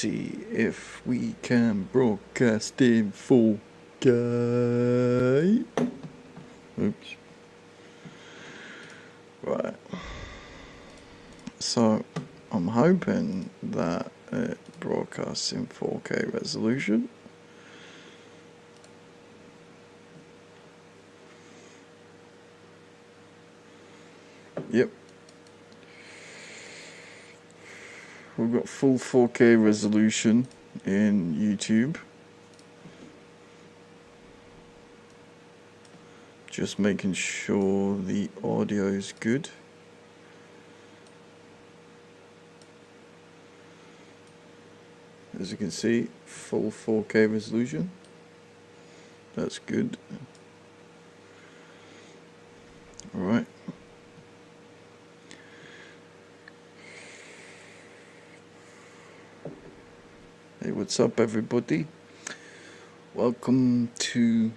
see if we can broadcast in 4K. Oops. Right. So, I'm hoping that it broadcasts in 4K resolution. Yep. We've got full 4K resolution in YouTube. Just making sure the audio is good. As you can see, full 4K resolution. That's good. Alright. Hey, what's up everybody? Welcome to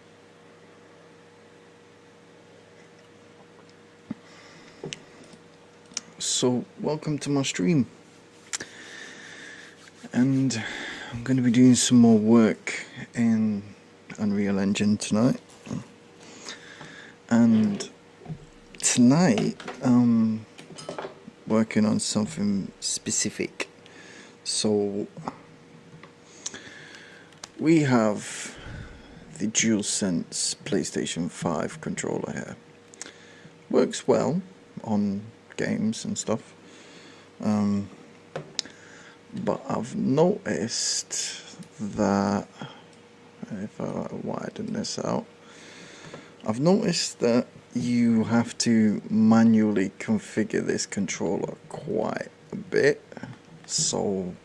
my stream. And I'm going to be doing some more work in Unreal Engine tonight. And tonight I'm working on something specific. So we have the DualSense PlayStation 5 controller here. Works well on games and stuff. But I've noticed that, if I widen this out, I've noticed that you have to manually configure this controller quite a bit. So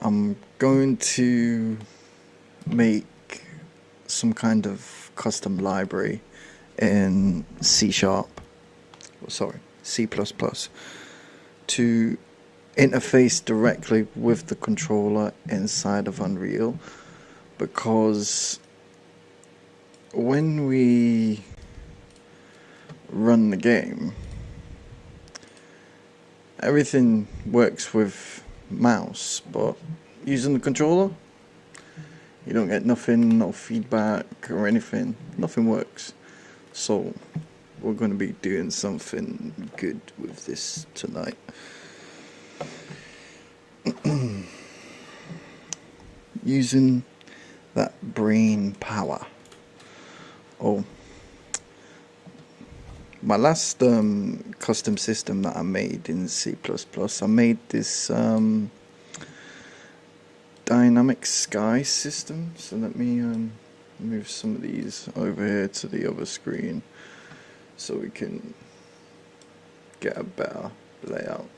I'm going to make some kind of custom library in C# to interface directly with the controller inside of Unreal, because when we run the game, everything works with mouse, but using the controller, you don't get nothing, no feedback or anything. Nothing works. So we're going to be doing something good with this tonight. Using that brain power. Oh, my last custom system that I made in C++, I made this dynamic sky system. So let me move some of these over here to the other screen so we can get a better layout.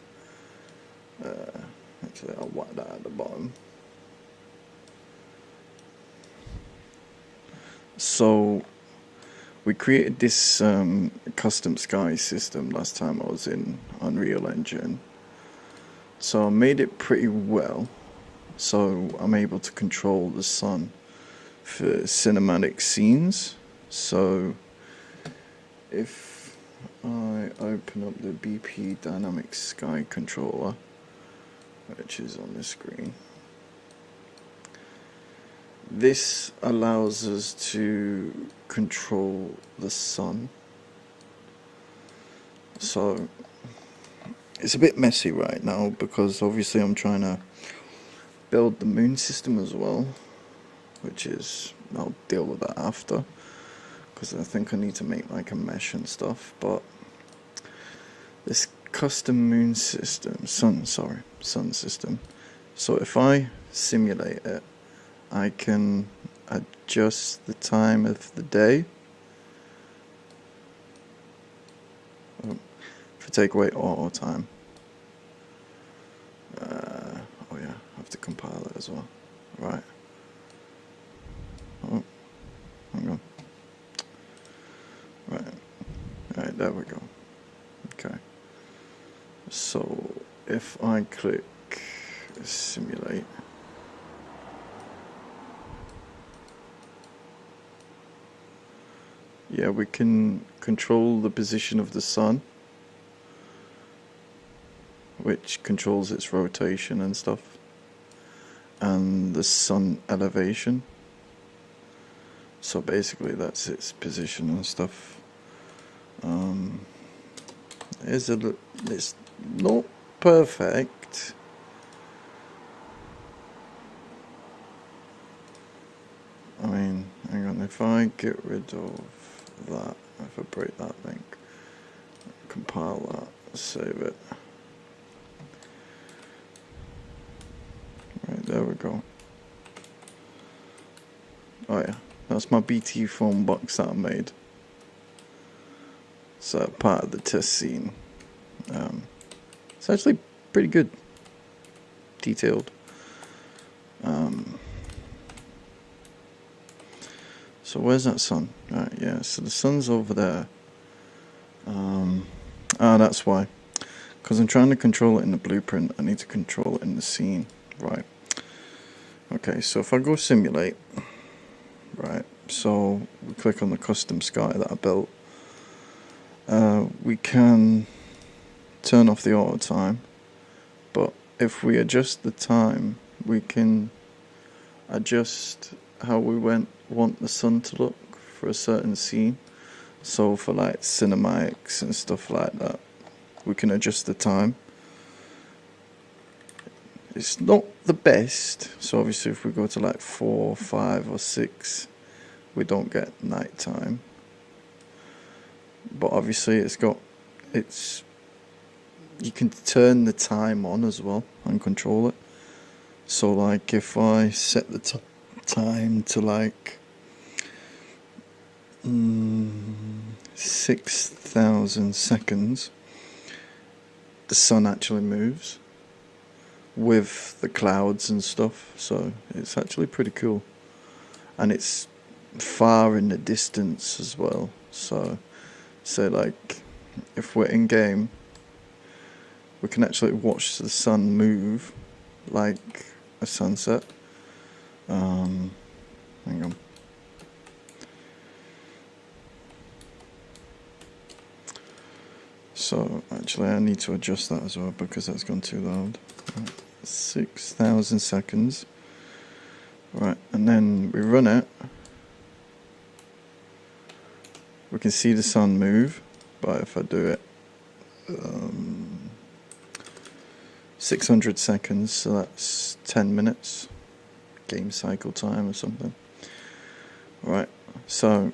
Actually, I'll wipe that at the bottom. So we created this custom sky system last time I was in Unreal Engine. So I made it pretty well. So I'm able to control the sun for cinematic scenes. So if I open up the BP Dynamic Sky controller, which is on the screen, this allows us to control the sun. So it's a bit messy right now because obviously I'm trying to build the moon system as well, which is, I'll deal with that after, because I think I need to make like a mesh and stuff. But this custom moon system, sun system, so if I simulate it, I can adjust the time of the day. If I take away auto time, oh yeah, I have to compile it as well. Right. Oh, hang on. Right, there we go. Okay. So if I click simulate, yeah, we can control the position of the sun, which controls its rotation and stuff. and the sun elevation. So basically that's its position and stuff. It's not perfect. I mean, hang on, if I get rid of that, if I break that link, compile that, save it. Right, there we go. Oh yeah, that's my BT foam box that I made. So part of the test scene. It's actually pretty good, detailed. So where's that sun? Right, yeah, so the sun's over there. That's why. Because I'm trying to control it in the blueprint, I need to control it in the scene. Right. Okay, so if I go simulate, right, so we click on the custom sky that I built. We can turn off the auto time, but if we adjust the time, we can adjust how we want the sun to look for a certain scene. So for like cinematics and stuff like that, we can adjust the time. It's not the best, so obviously if we go to like 4, 5 or 6, we don't get nighttime. But obviously you can turn the time on as well and control it. So like if I set the time to like 6,000 seconds, the sun actually moves with the clouds and stuff, so it's actually pretty cool, and it's far in the distance as well. So like if we're in game, we can actually watch the sun move like a sunset. Hang on. So actually I need to adjust that as well because that's gone too loud. Right. 6,000 seconds. Right, and then we run it. We can see the sun move, but if I do it 600 seconds, so that's 10 minutes game cycle time or something. Right, so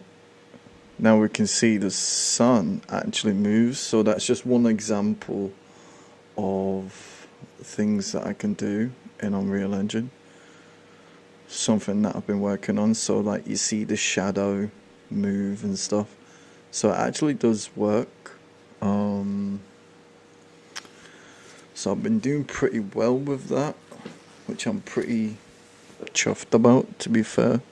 now we can see the sun actually moves. So that's just one example of things that I can do in Unreal Engine. Something that I've been working on. So like you see the shadow move and stuff. So it actually does work. So I've been doing pretty well with that, which I'm pretty chuffed about, to be fair.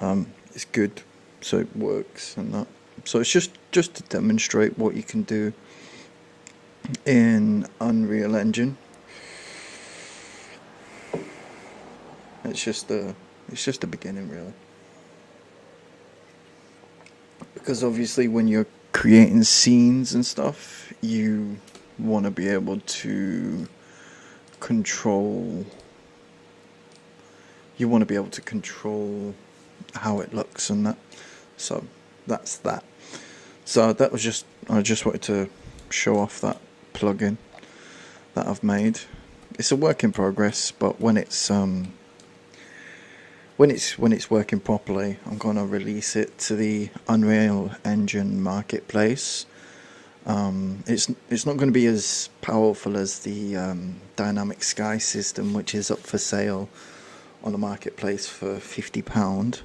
It's good, so it works and that. So it's just to demonstrate what you can do in Unreal Engine. It's just the beginning, really. Because obviously when you're creating scenes and stuff, you want to be able to control how it looks and that. So that's that. So that was just, I just wanted to show off that plugin that I've made. It's a work in progress, but when it's working properly, I'm gonna release it to the Unreal Engine marketplace. It's not going to be as powerful as the dynamic sky system, which is up for sale on the marketplace for £50.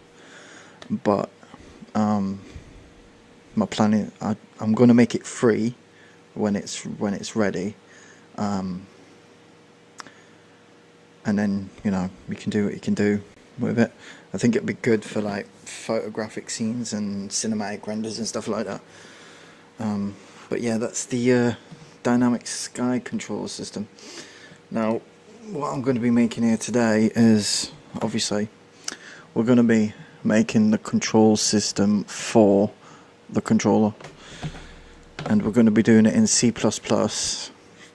But my plan is I'm going to make it free when it's ready, and then you can do what you can do with it. I think it'd be good for like photographic scenes and cinematic renders and stuff like that. But yeah, that's the dynamic sky control system. Now, what I'm going to be making here today is, obviously, we're going to be making the control system for the controller. And we're going to be doing it in C++,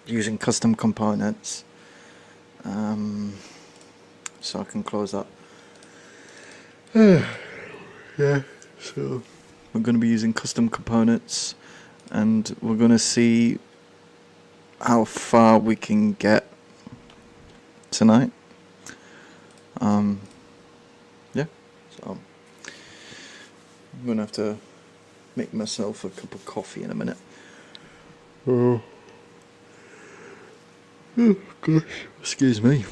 using custom components. so I can close that. Yeah, so we're going to be using custom components, and we're going to see how far we can get tonight. Yeah, so I'm going to have to make myself a cup of coffee in a minute. Oh gosh, excuse me.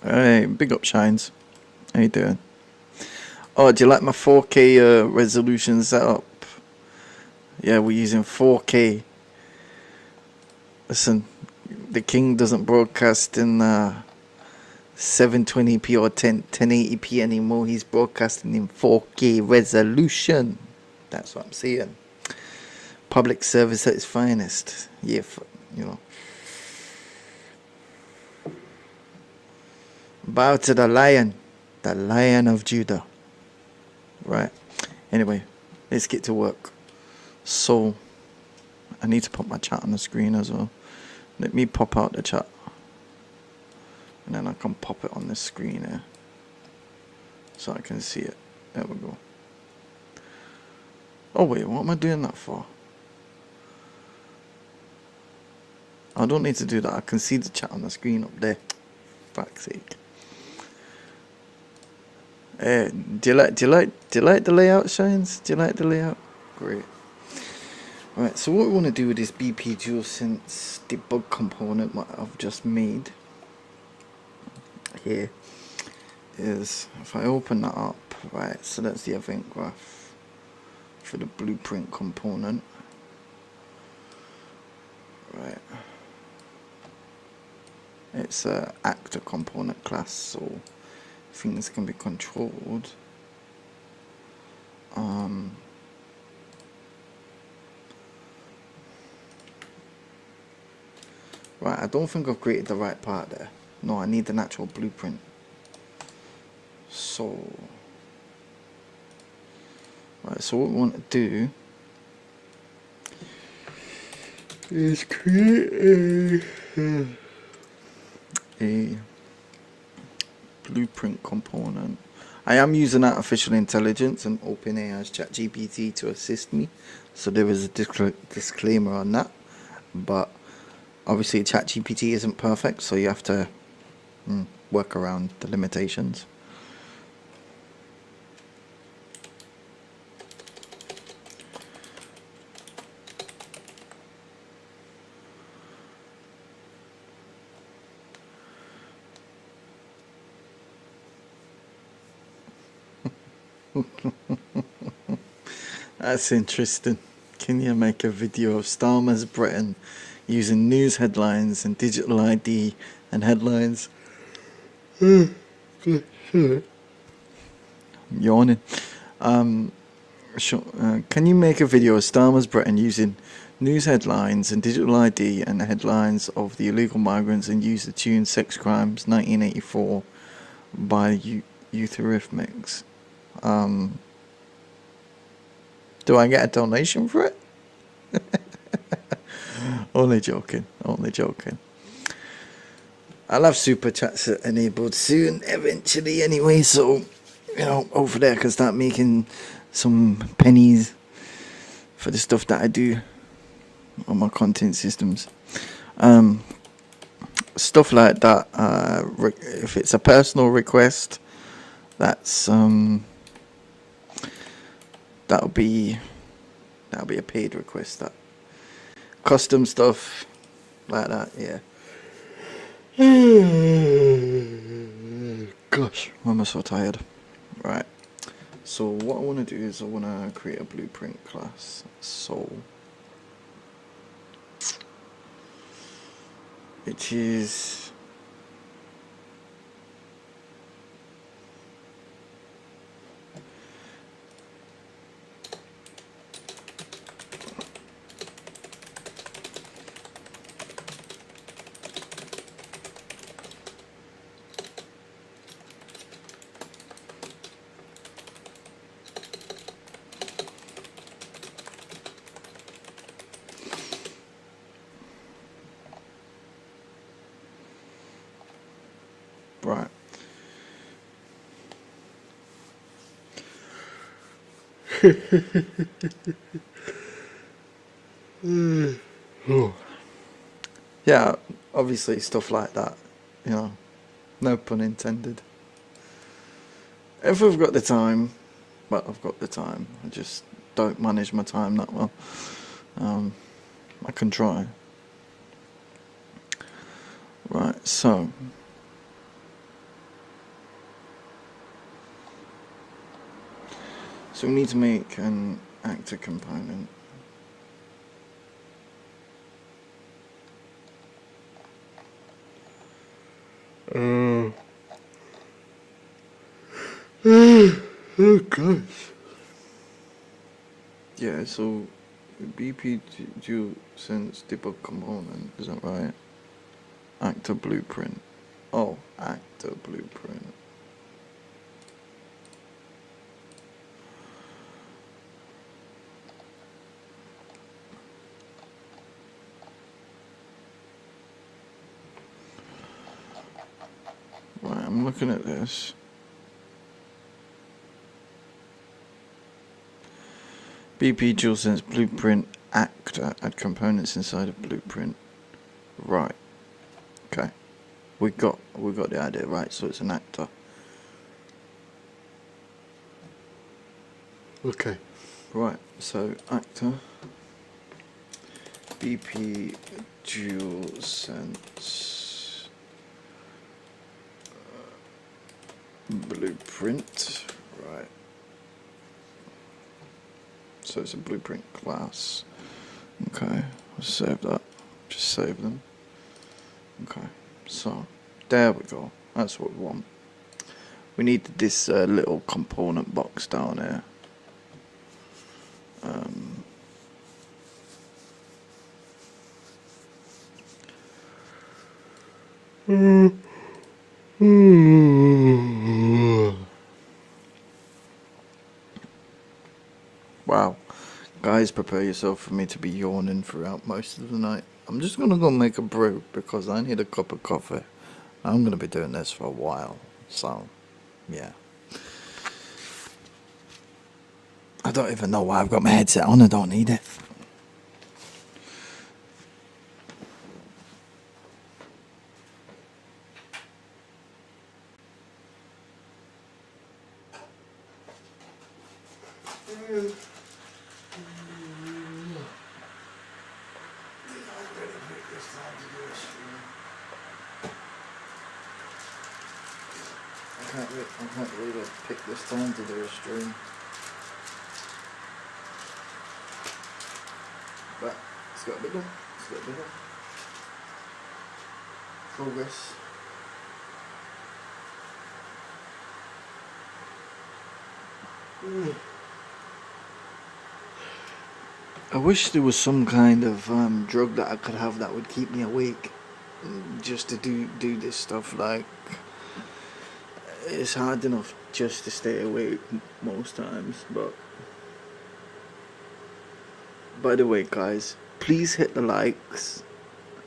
Hey, big up Shines. How you doing? Oh, do you like my 4K resolution setup? Yeah, we're using 4K. Listen, the king doesn't broadcast in 720p or 1080p anymore. He's broadcasting in 4K resolution. That's what I'm saying. Public service at its finest. Yeah, you know. Bow to the Lion of Judah. Right. Anyway, let's get to work. So, I need to put my chat on the screen as well. Let me pop out the chat. And then I can pop it on the screen here. So I can see it. There we go. Oh wait, what am I doing that for? I don't need to do that. I can see the chat on the screen up there. Fuck's sake. Do you like the layout, Shines? Do you like the layout? Great. Right, so what we want to do with this BP DualSense debug component what I've just made here is, if I open that up, right, so that's the event graph for the blueprint component. Right. It's a actor component class, so things can be controlled. Right, I don't think I've created the right part there. No, I need an actual blueprint. So, right, so what we want to do is create a blueprint component. I am using artificial intelligence and OpenAI's ChatGPT to assist me, so there is a disclaimer on that. But obviously ChatGPT isn't perfect, so you have to work around the limitations. That's interesting. Can you make a video of Starmer's Britain using news headlines and digital ID and headlines? I'm yawning. Can you make a video of Starmer's Britain using news headlines and digital ID and headlines of the illegal migrants and use the tune Sex Crimes 1984 by Eurythmics? Do I get a donation for it? Only joking, only joking. I'll have super chats enabled soon, eventually anyway, so, you know, hopefully I can start making some pennies for the stuff that I do on my content systems. Stuff like that, if it's a personal request, that's that'll be a paid request. That custom stuff like that, yeah. Gosh, why am I so tired? Right, so what I want to do is I want to create a blueprint class. So it is Right. Yeah, obviously stuff like that, you know, no pun intended. If I've got the time, well, I've got the time, I just don't manage my time that well. I can try. Right, so we need to make an actor component. Oh gosh. Yeah, so BP dual sense debug component, is that right? Actor blueprint. Oh, actor blueprint. Right, I'm looking at this. BP DualSense Blueprint Actor, add components inside of Blueprint. Right. Okay. We got the idea, right? So it's an actor. Okay. Right. So actor. BP DualSense Blueprint. Right. So it's a blueprint class. Okay, let's save that. Just save them. Okay, so there we go. That's what we want. We need this little component box down here. Wow. Guys, prepare yourself for me to be yawning throughout most of the night. I'm just gonna go make a brew because I need a cup of coffee. I'm gonna be doing this for a while, so yeah. I don't even know why I've got my headset on. I don't need it. I can't believe I picked this time to do a stream. But it's got a bit done. It's got a bit done. Progress. I wish there was some kind of drug that I could have that would keep me awake just to do this stuff. Like, it's hard enough just to stay awake most times. But by the way, guys, please hit the likes,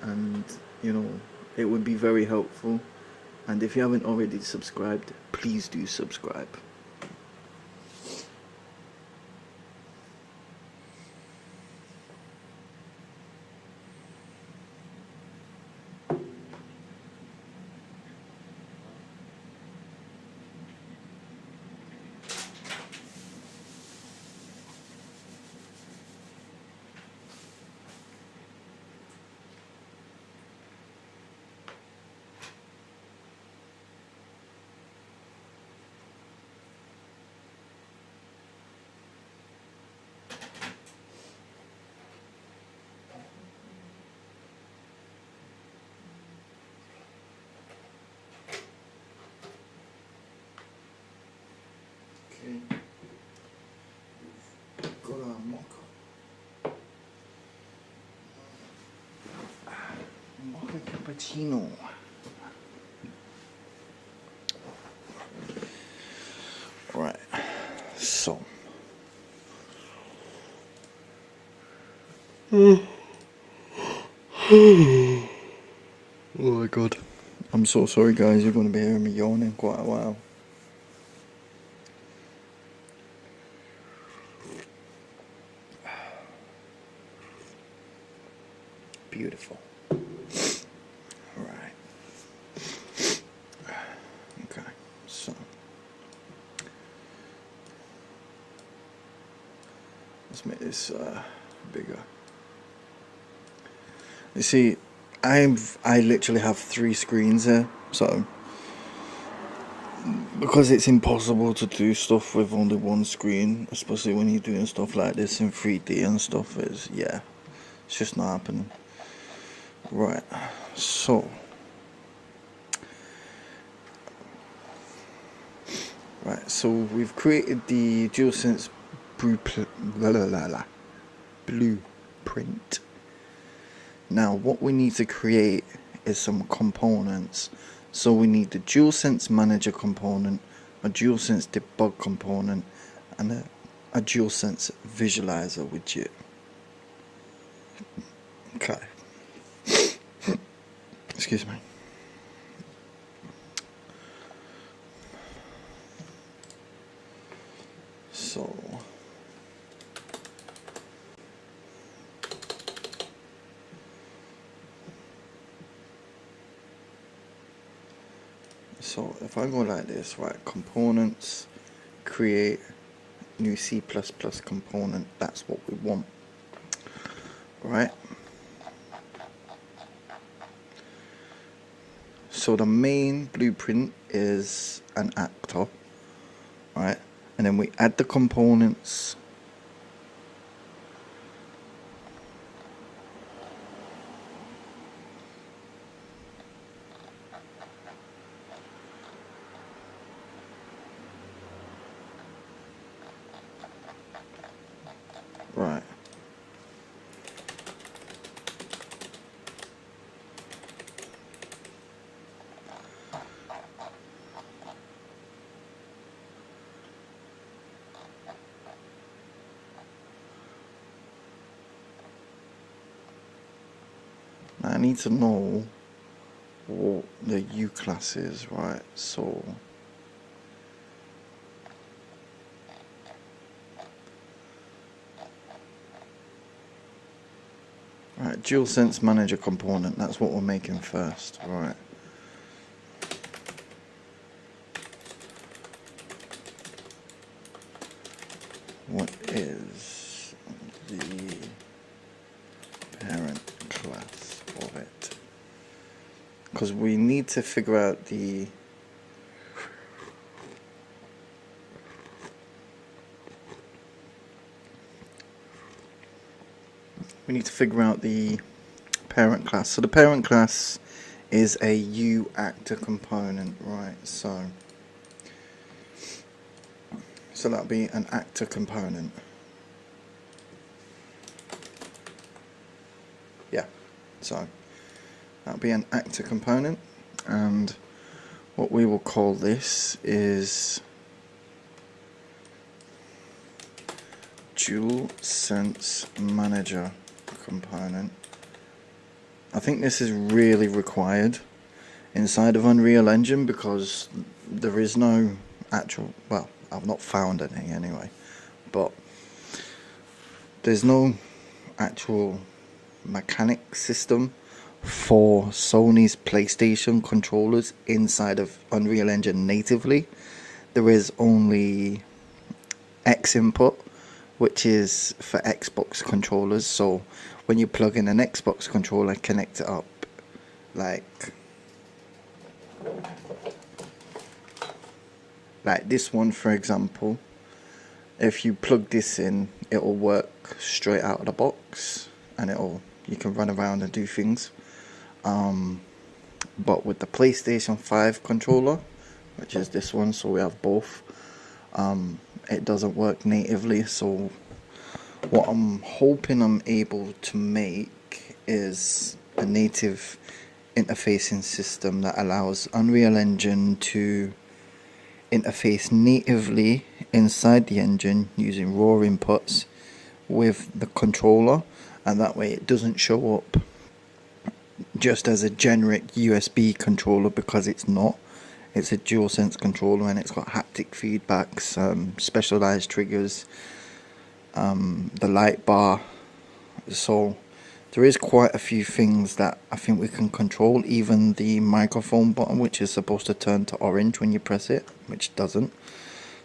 and you know, it would be very helpful. And if you haven't already subscribed, please do subscribe. Got a mocha cappuccino. Right, so oh my god, I'm so sorry guys, you're going to be hearing me yawning quite a while. Beautiful. Alright. Okay, so let's make this bigger. You see, I literally have 3 screens here, so because it's impossible to do stuff with only one screen, especially when you're doing stuff like this in 3D and stuff, it's just not happening. Right, so we've created the DualSense blueprint. Now what we need to create is some components. So we need the DualSense Manager component, a DualSense Debug component, and a DualSense Visualizer widget. Okay. Excuse me. So if I go like this, right, components, create new C++ component, that's what we want, right? So the main blueprint is an actor, right? And then we add the components. Right. Now I need to know what the U class is, right? So right, DualSense Manager component, that's what we're making first, right? What is the parent class of it? Because we need to figure out the parent class. So the parent class is a U actor component, right? So that'll be an actor component. Yeah, so that'll be an actor component, and what we will call this is DualSense Manager component. I think this is really required inside of Unreal Engine because there is no actual, well, I've not found any anyway, but there's no actual mechanic system for Sony's PlayStation controllers inside of Unreal Engine natively. There is only X input, which is for Xbox controllers. So when you plug in an Xbox controller, connect it up like this one, for example. If you plug this in, it will work straight out of the box, and you can run around and do things. But with the PlayStation 5 controller, which is this one, so we have both, it doesn't work natively. So what I'm hoping I'm able to make is a native interfacing system that allows Unreal Engine to interface natively inside the engine using raw inputs with the controller, and that way it doesn't show up just as a generic USB controller, because it's not. It's a DualSense controller and it's got haptic feedbacks, specialized triggers, the light bar. So there is quite a few things that I think we can control, even the microphone button, which is supposed to turn to orange when you press it, which doesn't.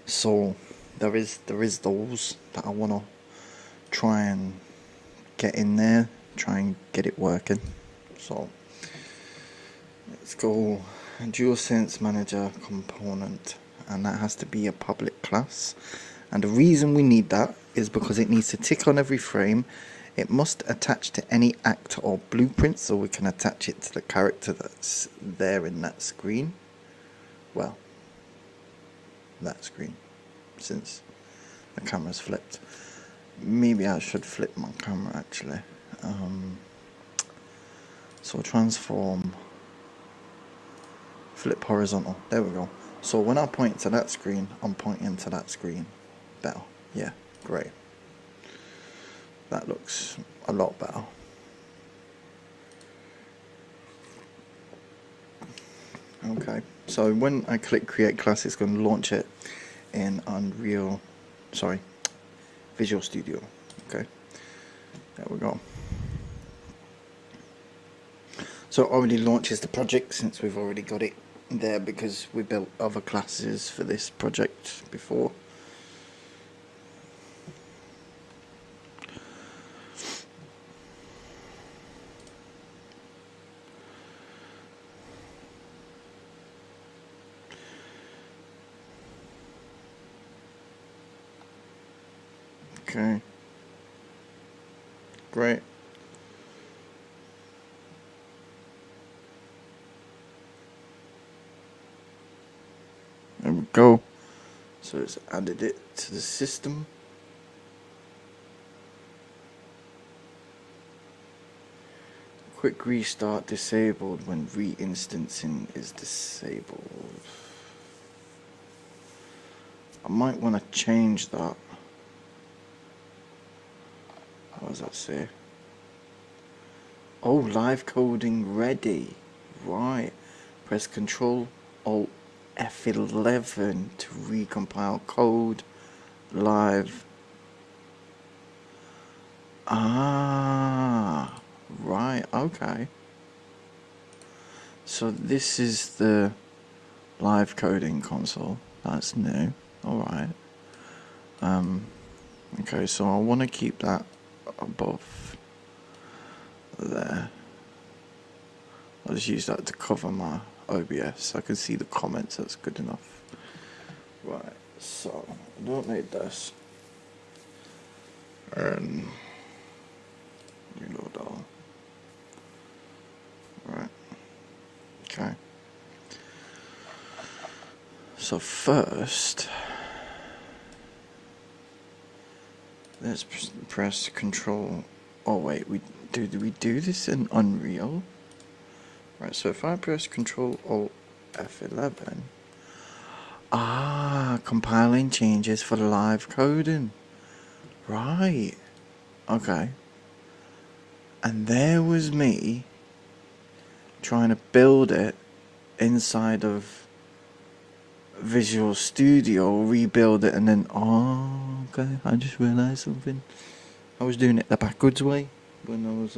So there is those that I want to try and get in there, try and get it working. So let's go DualSense Manager component, and that has to be a public class. And the reason we need that is because it needs to tick on every frame. It must attach to any actor or blueprint, so we can attach it to the character that's there in that screen. Well, that screen, since the camera's flipped. Maybe I should flip my camera actually. So transform, flip horizontal, there we go. So when I point to that screen, I'm pointing to that screen. Better, yeah, great. That looks a lot better. Okay, so when I click create class, it's going to launch it in Visual Studio. Okay, there we go. So it already launches the project, since we've already got it there, because we built other classes for this project before. Okay, great. There we go. So it's added it to the system. Quick restart disabled when re-instancing is disabled. I might want to change that. What does that say? Oh, live coding ready. Right. Press Control Alt F11 to recompile code. Live. Ah, right, okay. So this is the live coding console. That's new. Alright. Okay, so I want to keep that above there. I'll just use that to cover my OBS. I can see the comments, that's good enough. Right, so I don't need this. And reload all. Right. Okay. So first, let's press Control. Oh wait, do we do this in Unreal? Right. So if I press Control Alt F11, compiling changes for live coding. Right. Okay. And there was me trying to build it inside of Visual Studio, rebuild it, and then okay, I just realized something. I was doing it the backwards way when I was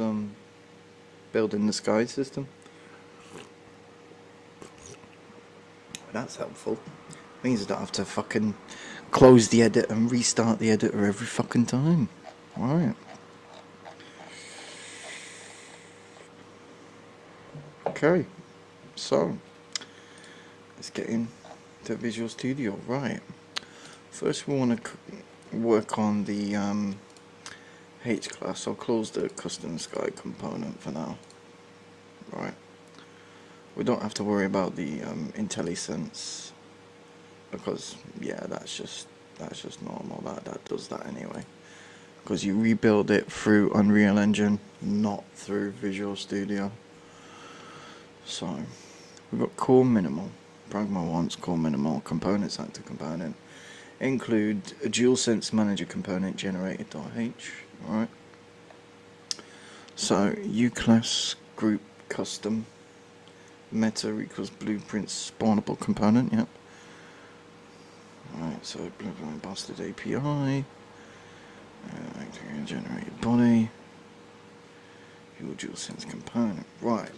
building the sky system. That's helpful. Means I don't have to fucking close the edit and restart the editor every fucking time. Alright. Okay, so let's get into Visual Studio. Right, first we want to work on the H class. I'll close the custom sky component for now. Right, we don't have to worry about the IntelliSense, because yeah, that's just normal. That does that anyway, because you rebuild it through Unreal Engine, not through Visual Studio. So we've got core minimal, Pragma wants core minimal, components actor component, include a DualSense Manager component generated.h. Alright. So uClass group custom meta equals blueprint spawnable component. Yep. Alright, so BloodlineBastard API, generate body, your dual sense component. Right.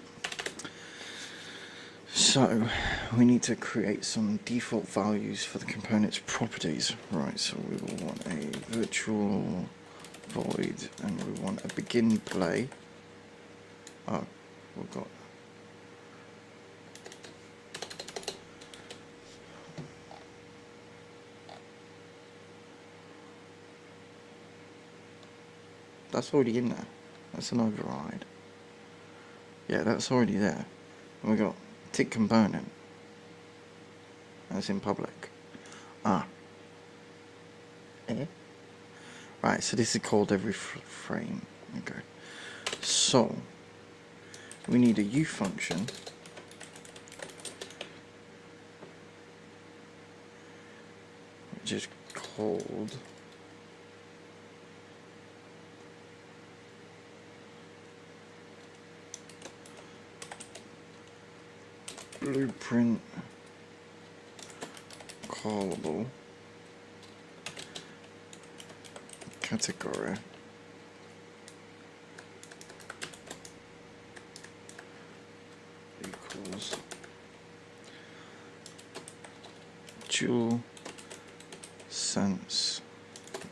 So we need to create some default values for the component's properties. Right, so we will want a virtual void and we want a begin play. Oh, we've got that's already in there. That's an override. Yeah, that's already there. And we got tick component. That's in public. Ah. Eh? Right, so this is called every frame. Okay. So we need a U function which is called blueprint callable category equals dual sense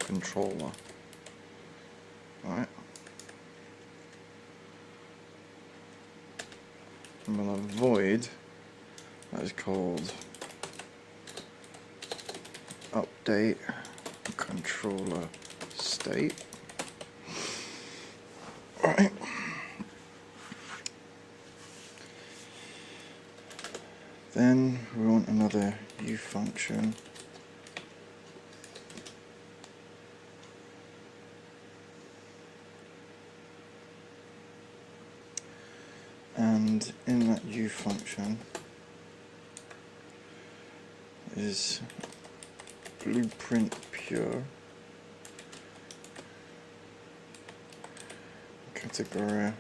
controller. Alright. And we'll have a void that is called update controller state. Alright. Then we want another U function and in that U function is blueprint pure category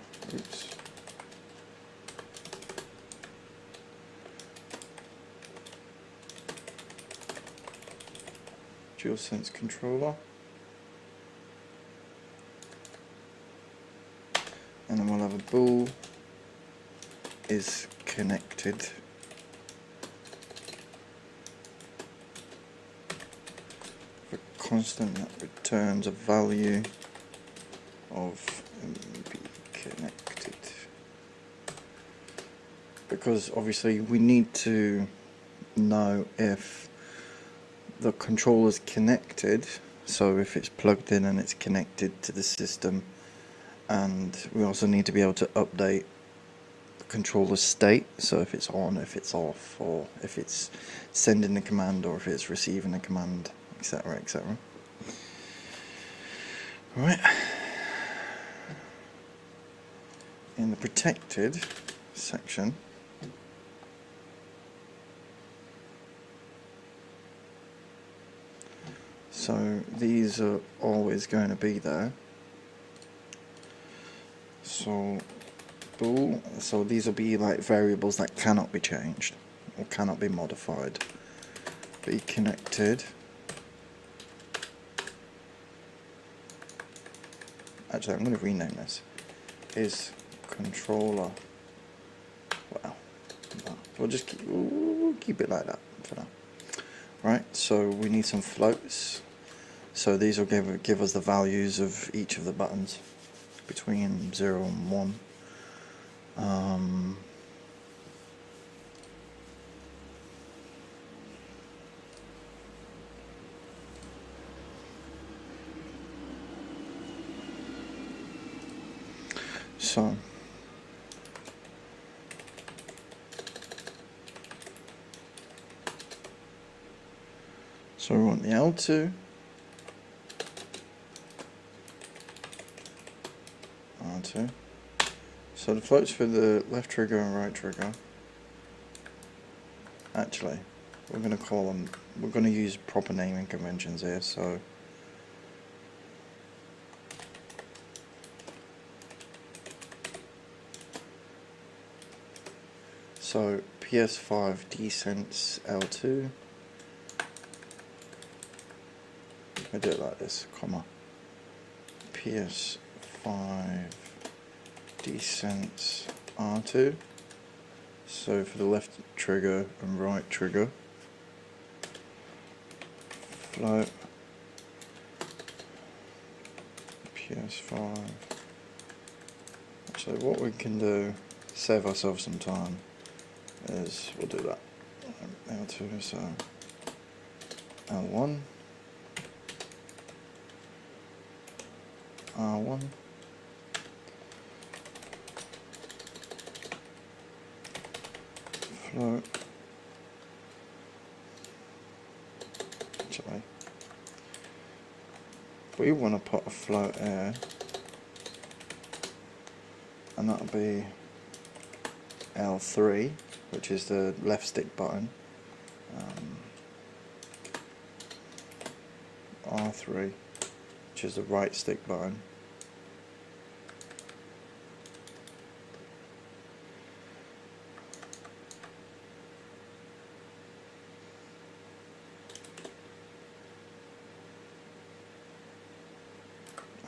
dual sense controller, and then we'll have a bool is connected for constant that returns a value of be connected, because obviously we need to know if the controller is connected, so if it's plugged in and it's connected to the system, and we also need to be able to update the controller state, so if it's on, if it's off, or if it's sending the command or if it's receiving a command, etc, etc. Right. In the protected section, so these are always going to be there. So bool, so these will be like variables that cannot be changed or cannot be modified. Be connected. Actually, I'm going to rename this. Is controller. Well, we'll just keep it like that for now. Right. So we need some floats. So these will give us the values of each of the buttons between 0 and 1. So we want the L2, R2. So the floats for the left trigger and right trigger. Actually, we're going to call them, we're going to use proper naming conventions here, so So PS5 Desense L2. I do it like this, comma. PS5 Desense R2. So for the left trigger and right trigger, float PS5. So what we can do, save ourselves some time, is we'll do that. L2, so L1, R1, float, actually, we want to put a float here, and that'll be L3, which is the left stick button, R3, which is the right stick button,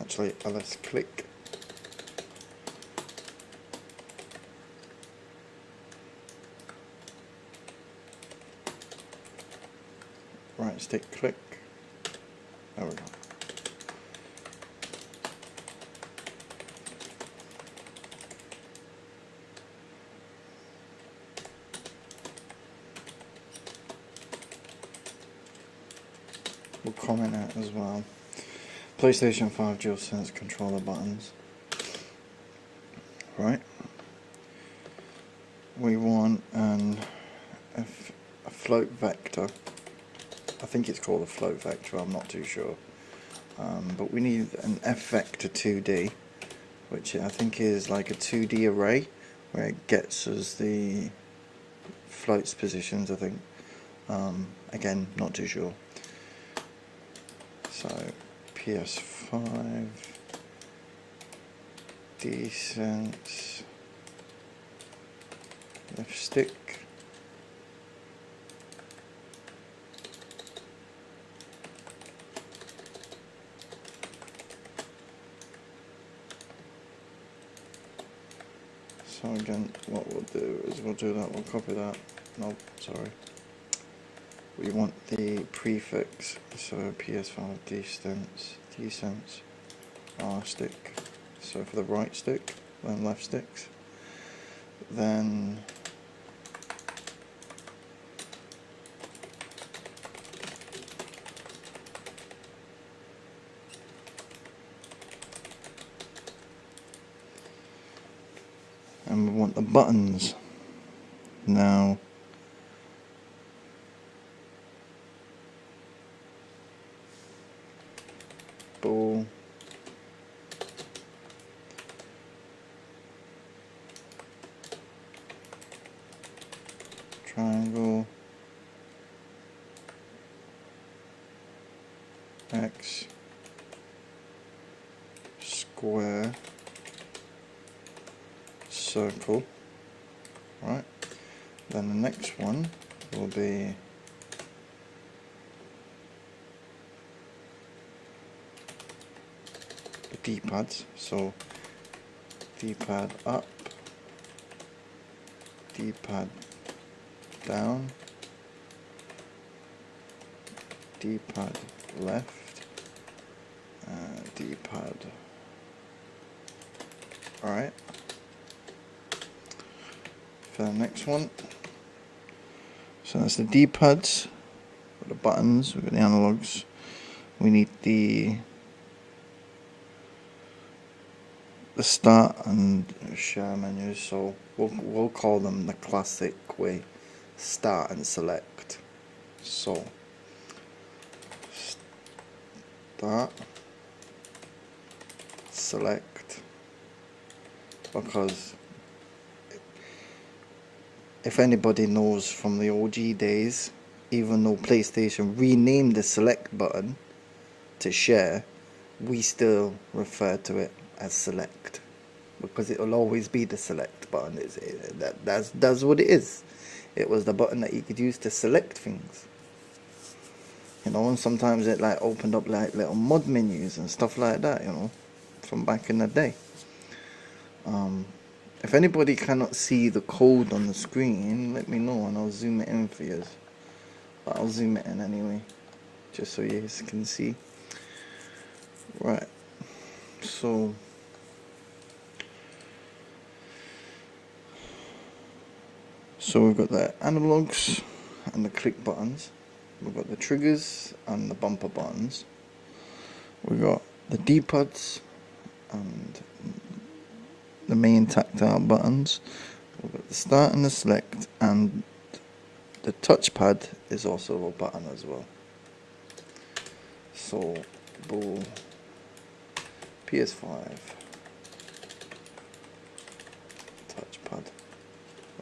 actually let's click, right stick click, there we go. We'll comment out as well. PlayStation 5 DualSense controller buttons. Right. We want a float vector. I think it's called a float vector, I'm not too sure. But we need an F vector 2D, which I think is like a 2D array, where it gets us the floats positions, I think. Again, not too sure. So PS5 Desense left stick, so again what we'll do is we'll do that, we'll copy that, no, sorry, we want the prefix, so PS5 Desense R stick, so for the right stick, then left sticks, then and we want the buttons now. Ball, triangle, X, square, circle. Right, then the next one will be the D-pads, so D-pad up, D-pad down, D-pad left, D-pad. Alright, for the next one, so that's the D-pads, the buttons, we've got the analogs, we need the start and share menus, so we'll call them the classic way, start and select. So start, select, because if anybody knows from the OG days, even though PlayStation renamed the select button to share, we still refer to it as select. because it will always be the select button. That's what it is. It was the button that you could use to select things. You know, and sometimes it like opened up like little mod menus and stuff like that, you know, from back in the day. If anybody cannot see the code on the screen, let me know and I'll zoom it in for you. But I'll zoom it in anyway, just so you guys can see. Right, so we've got the analogs and the click buttons. We've got the triggers and the bumper buttons. We've got the D-pads and the main tactile buttons. We've got the start and the select, and the touchpad is also a button as well. So, Bull PS5 touchpad.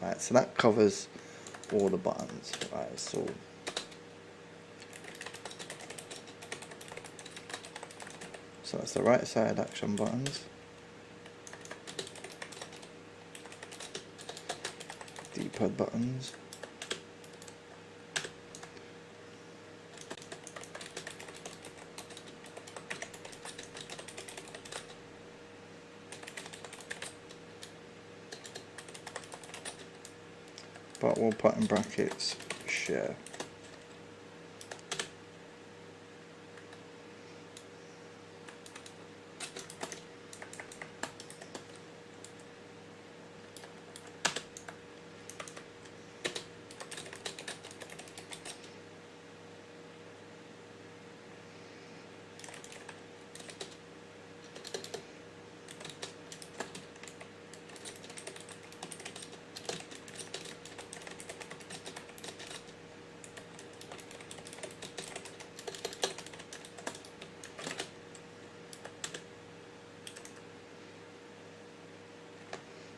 Right, so that covers all the buttons. Right, so that's the right side action buttons. D-pad buttons. But we'll put in brackets share.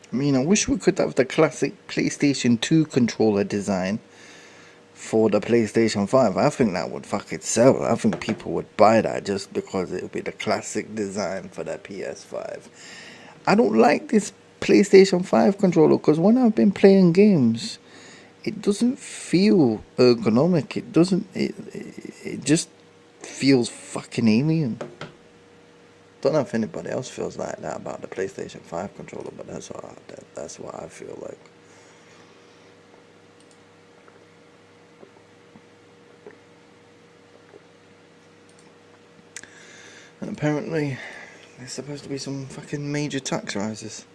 I mean, I wish we could have the classic PlayStation 2 controller design for the PlayStation 5. I think that would fucking sell. I think people would buy that just because it would be the classic design for the PS5. I don't like this PlayStation 5 controller because when I've been playing games, it doesn't feel ergonomic. It just feels fucking alien. Don't know if anybody else feels like that about the PlayStation 5 controller, but that's what I feel like. And apparently, there's supposed to be some fucking major tax rises.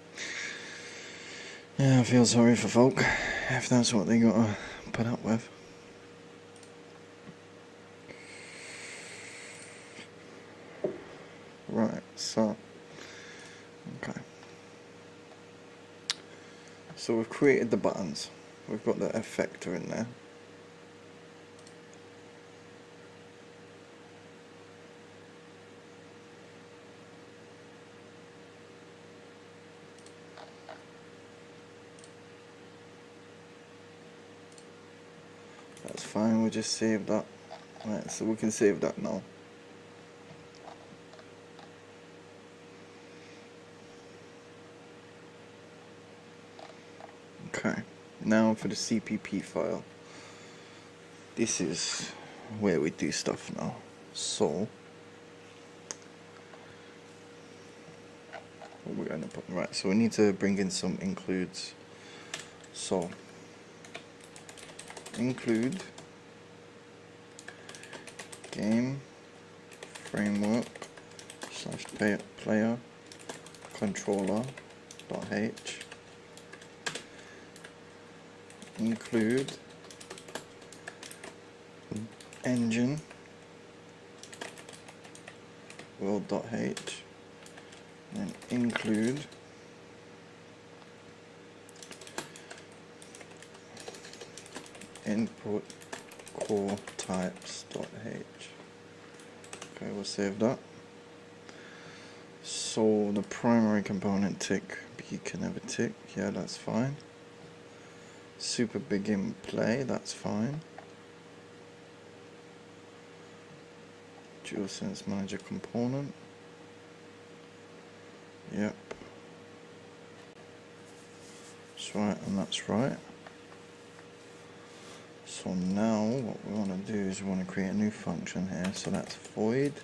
Yeah, I feel sorry for folk if that's what they gotta put up with. Right, so okay. So we've created the buttons. We've got the effector in there. That's fine, we'll just save that. Right, so we can save that now. Okay, now for the CPP file. This is where we do stuff now. So what we're gonna put, right, so we need to bring in some includes. So include game framework / player controller .h include engine world.h and include input core types.h. Okay, we'll save that. So the primary component tick, beacon never tick, yeah, that's fine. Super begin play, that's fine. DualSense manager component, yep. That's right, and that's right. So now what we want to do is we want to create a new function here. So that's void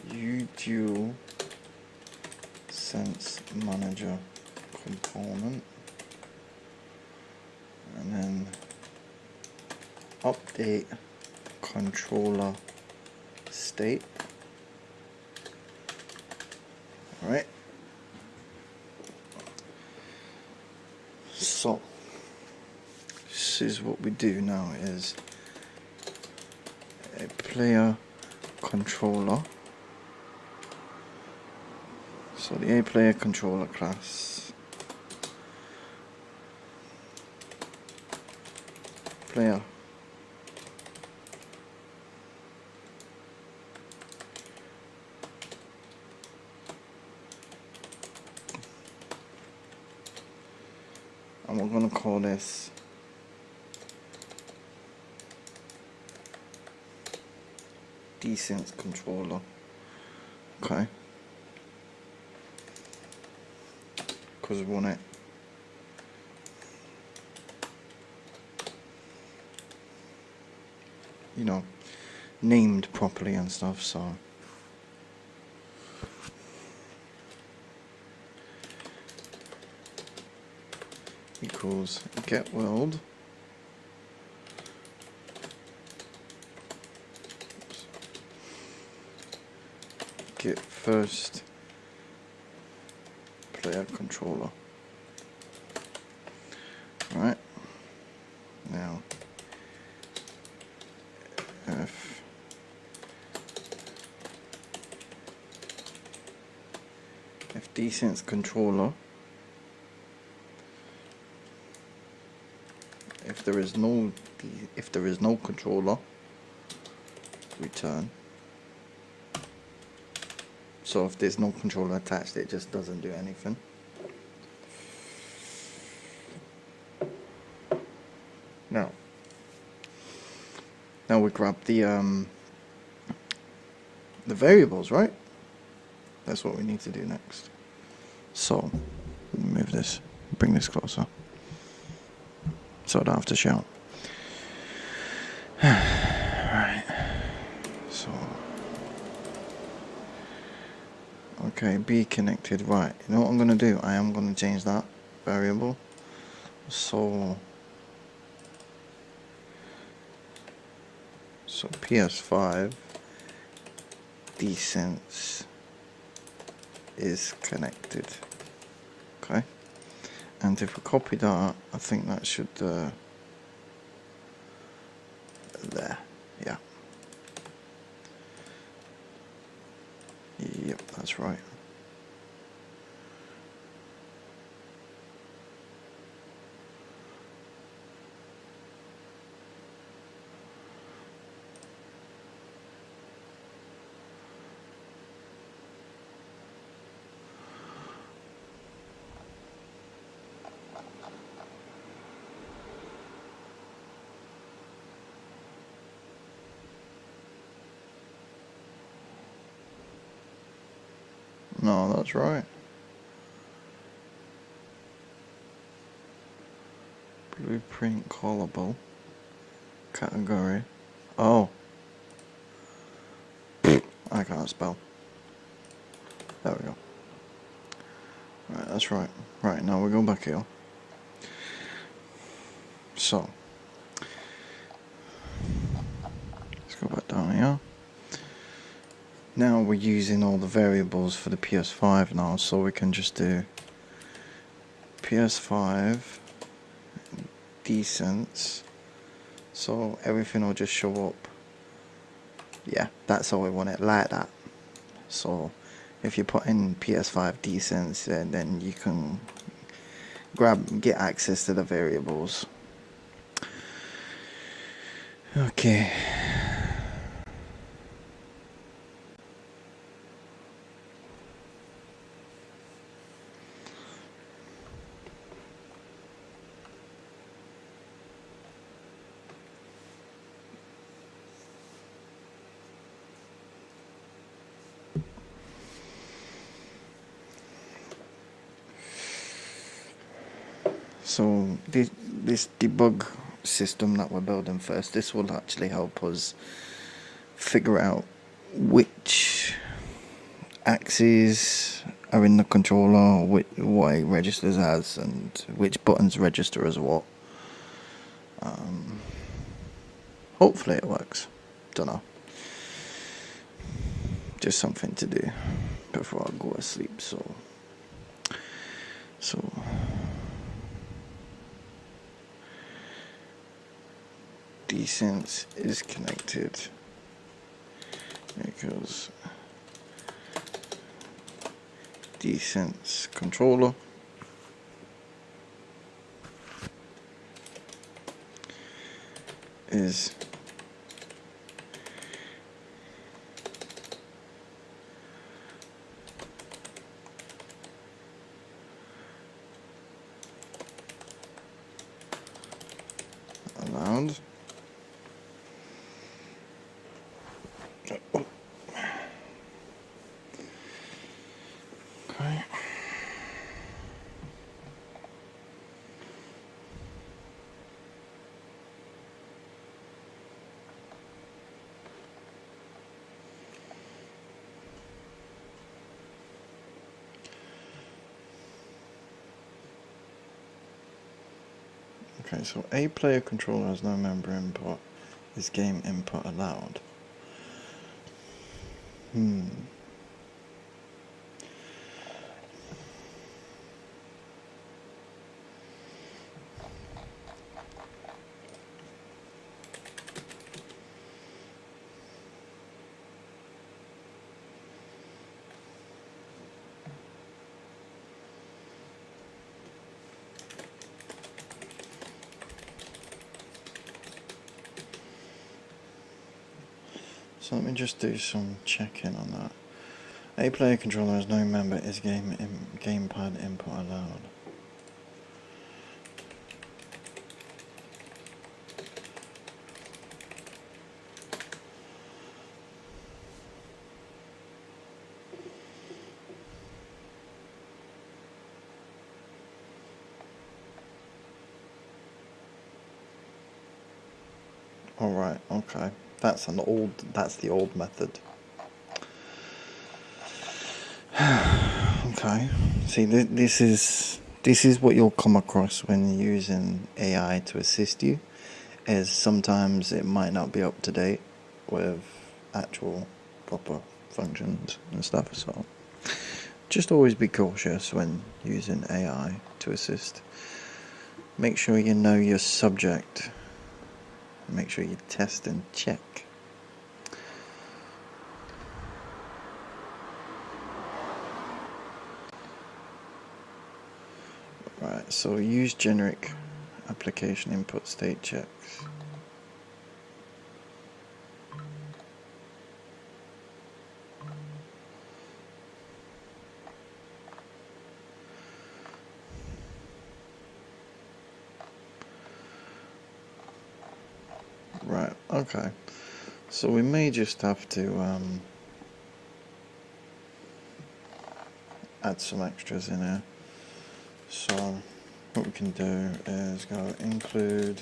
uDual sense manager component, and then update controller state. Alright, so this is what we do now, is a player controller. So the player controller class, player and we're going to call this DSense controller. Okay, because we want it named properly and stuff. So equals get world get first player controller. Right, now if DSense controller, if there is no controller, return. So if there's no controller attached, it just doesn't do anything. Now we grab the variables, right? That's what we need to do next. So move this, bring this closer, so I don't have to shout. Right. So okay, be connected. Right. You know what I'm gonna do? I am gonna change that variable. So PS5 DSense is connected. Okay, and if we copy that, I think that should there. Yeah. Yep, that's right. No, that's right. Blueprint callable category. Oh, I can't spell. There we go. Right, that's right. Right, now we go back here. So let's go back down here. Now we're using all the variables for the PS5 now, so we can just do PS5 DSense, so everything will just show up. Yeah, that's how we want it, like that. So if you put in PS5 DSense, then you can get access to the variables. Okay. So this debug system that we're building first, this will actually help us figure out which axes are in the controller, what it registers as, and which buttons register as what. Hopefully it works. Don't know. Just something to do before I go to sleep. So Desense is connected because Desense controller is allowed. Okay. Okay, so a player controller has no member input. Is game input allowed? So let me just do some checking on that. A player controller has no member. Is gamepad input allowed? All right. Okay. That's the old method. Okay. See, this is what you'll come across when you're using AI to assist you. Is sometimes it might not be up to date with actual proper functions and stuff. So just always be cautious when using AI to assist. Make sure you know your subject. Make sure you test and check. Right, so use generic application input state checks. Right, okay. So we may just have to add some extras in here. So what we can do is go include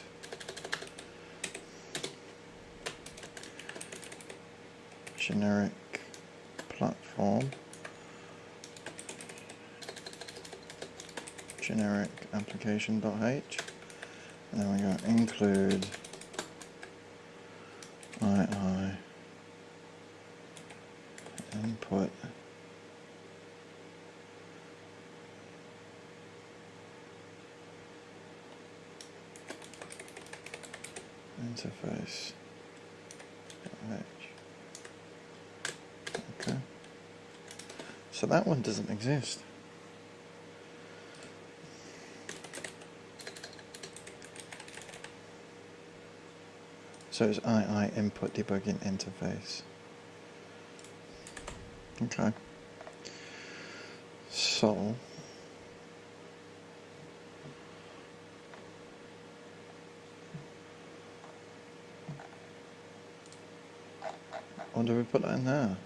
generic platform, generic application.h, and then we go include II input interface. Okay. So that one doesn't exist. So it's II input debugging interface. Okay. So what do we put that in there?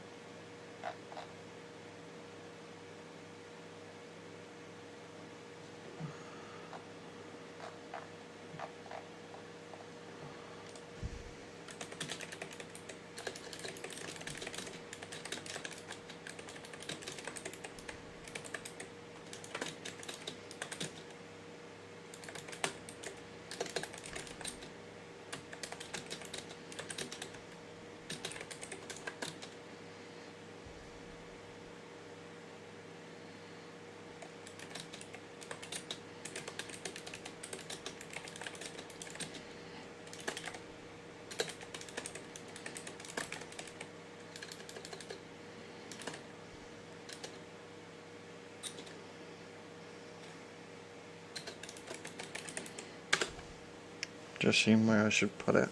Just seeing where I should put it.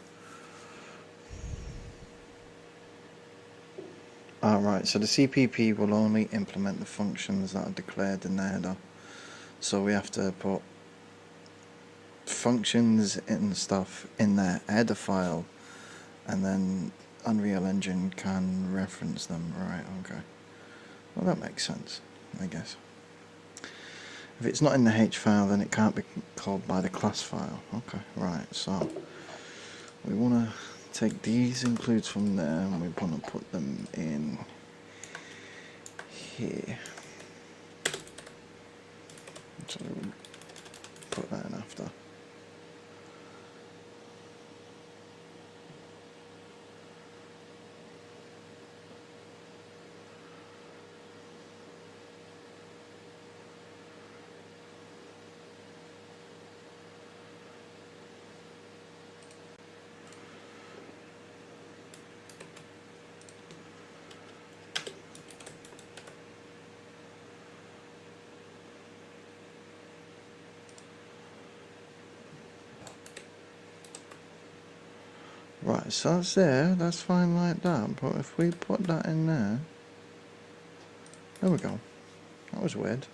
Alright, so the CPP will only implement the functions that are declared in the header. So we have to put functions and stuff in their header file, and then Unreal Engine can reference them. Right, okay. Well, that makes sense, I guess. If it's not in the H file, then it can't be called by the class file. Okay, right, so we want to take these includes from there, and we want to put them in here. So we'll put that in after. Right, so that's there, that's fine like that, but if we put that in there we go. That was weird.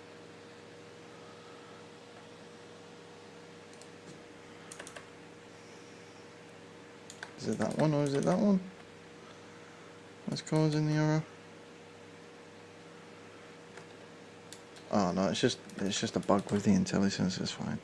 Is it that one or is it that one? What's causing the error? Oh no, it's just a bug with the IntelliSense, it's fine.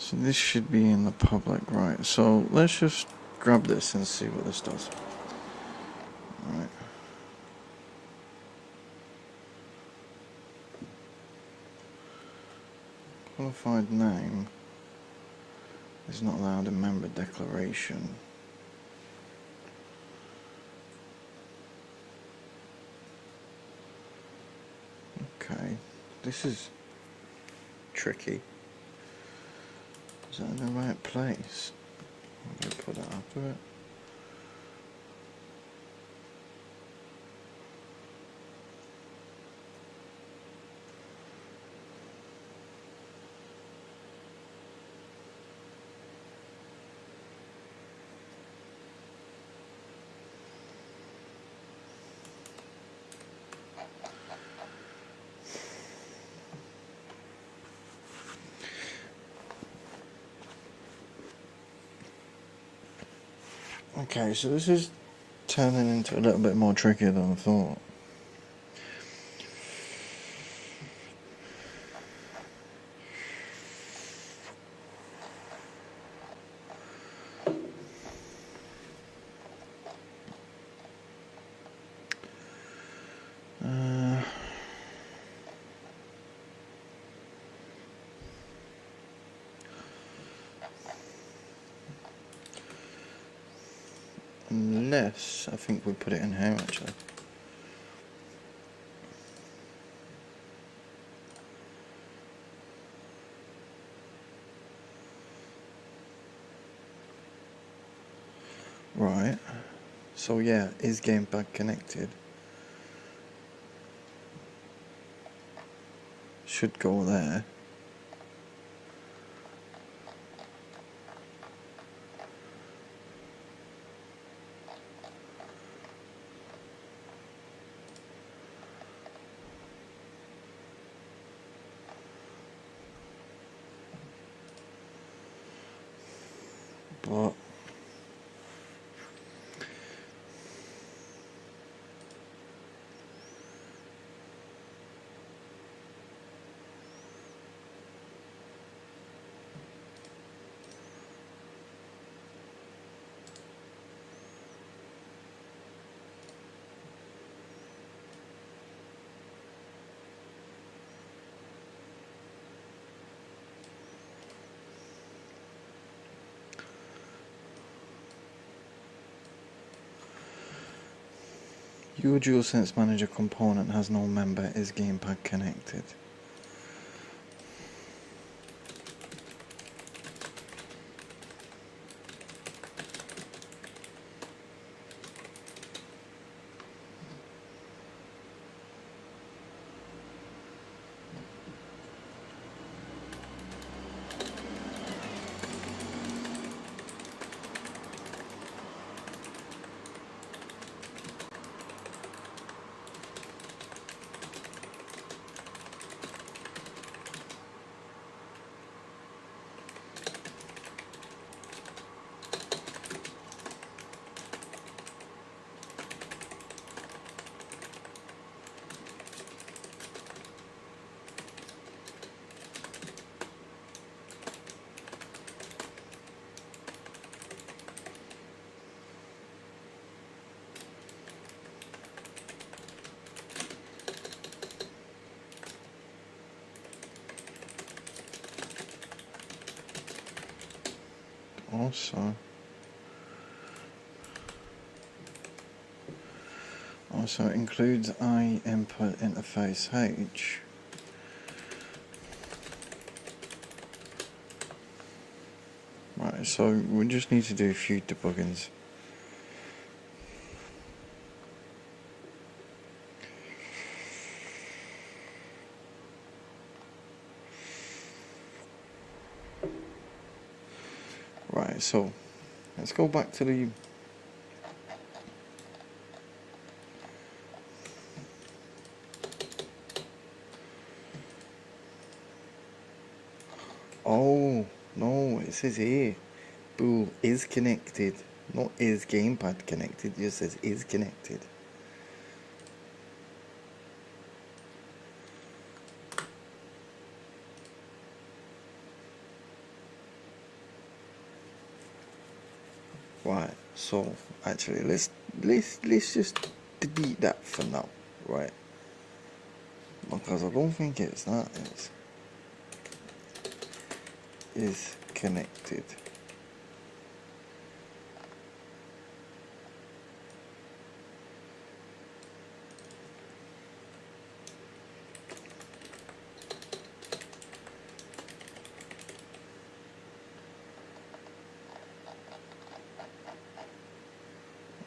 So this should be in the public, right? So let's just grab this and see what this does. Right. Qualified name is not allowed in member declaration. Okay, this is tricky. Is that in the right place? I'm going to put that after it. Okay, so this is turning into a little bit more tricky than I thought. Unless I think we put it in here actually. Right. So yeah, is gamepad connected? Should go there. But Your DualSense Manager component has no member, is gamepad connected? Also includes I input interface H. Right, so we just need to do a few debuggings. Right, so let's go back to the oh no, it says here Bool is connected, not is gamepad connected, it just says is connected. Right, so actually let's just delete that for now, right? Because I don't think it's that, it's is connected.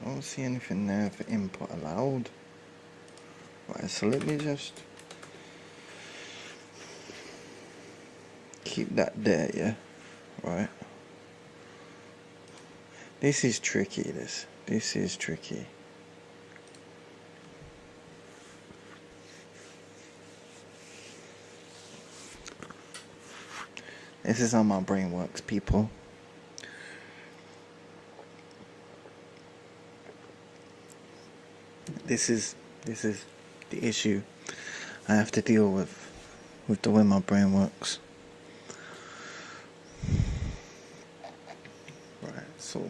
I don't see anything there for input allowed. Right, so let me just keep that there, yeah? Right. This is tricky, this is tricky. This is how my brain works, people. This is the issue I have to deal with the way my brain works. Right, so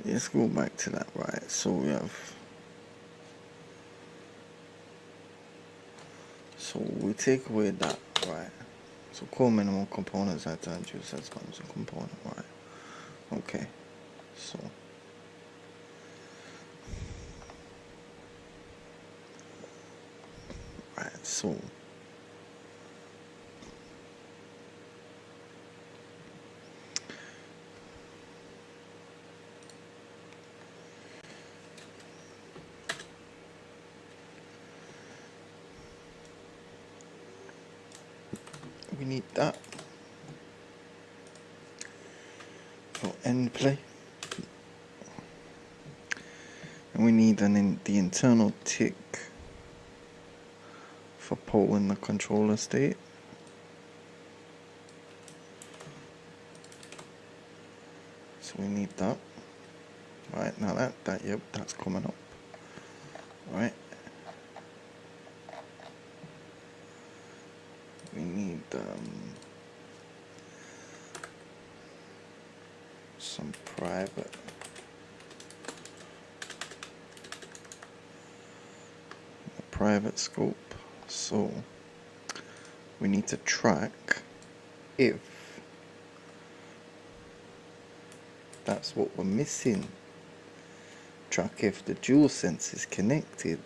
let's go back to that. Right, so we take away that, right? So core minimum components at time DualSense Manager component, right? Okay, so right, so we need that for end play, and we need the internal tick for polling the controller state. So we need that. Right, now that yep, that's coming up. Right. We need some private scope. So we need to track if that's what we're missing. track if the DualSense is connected.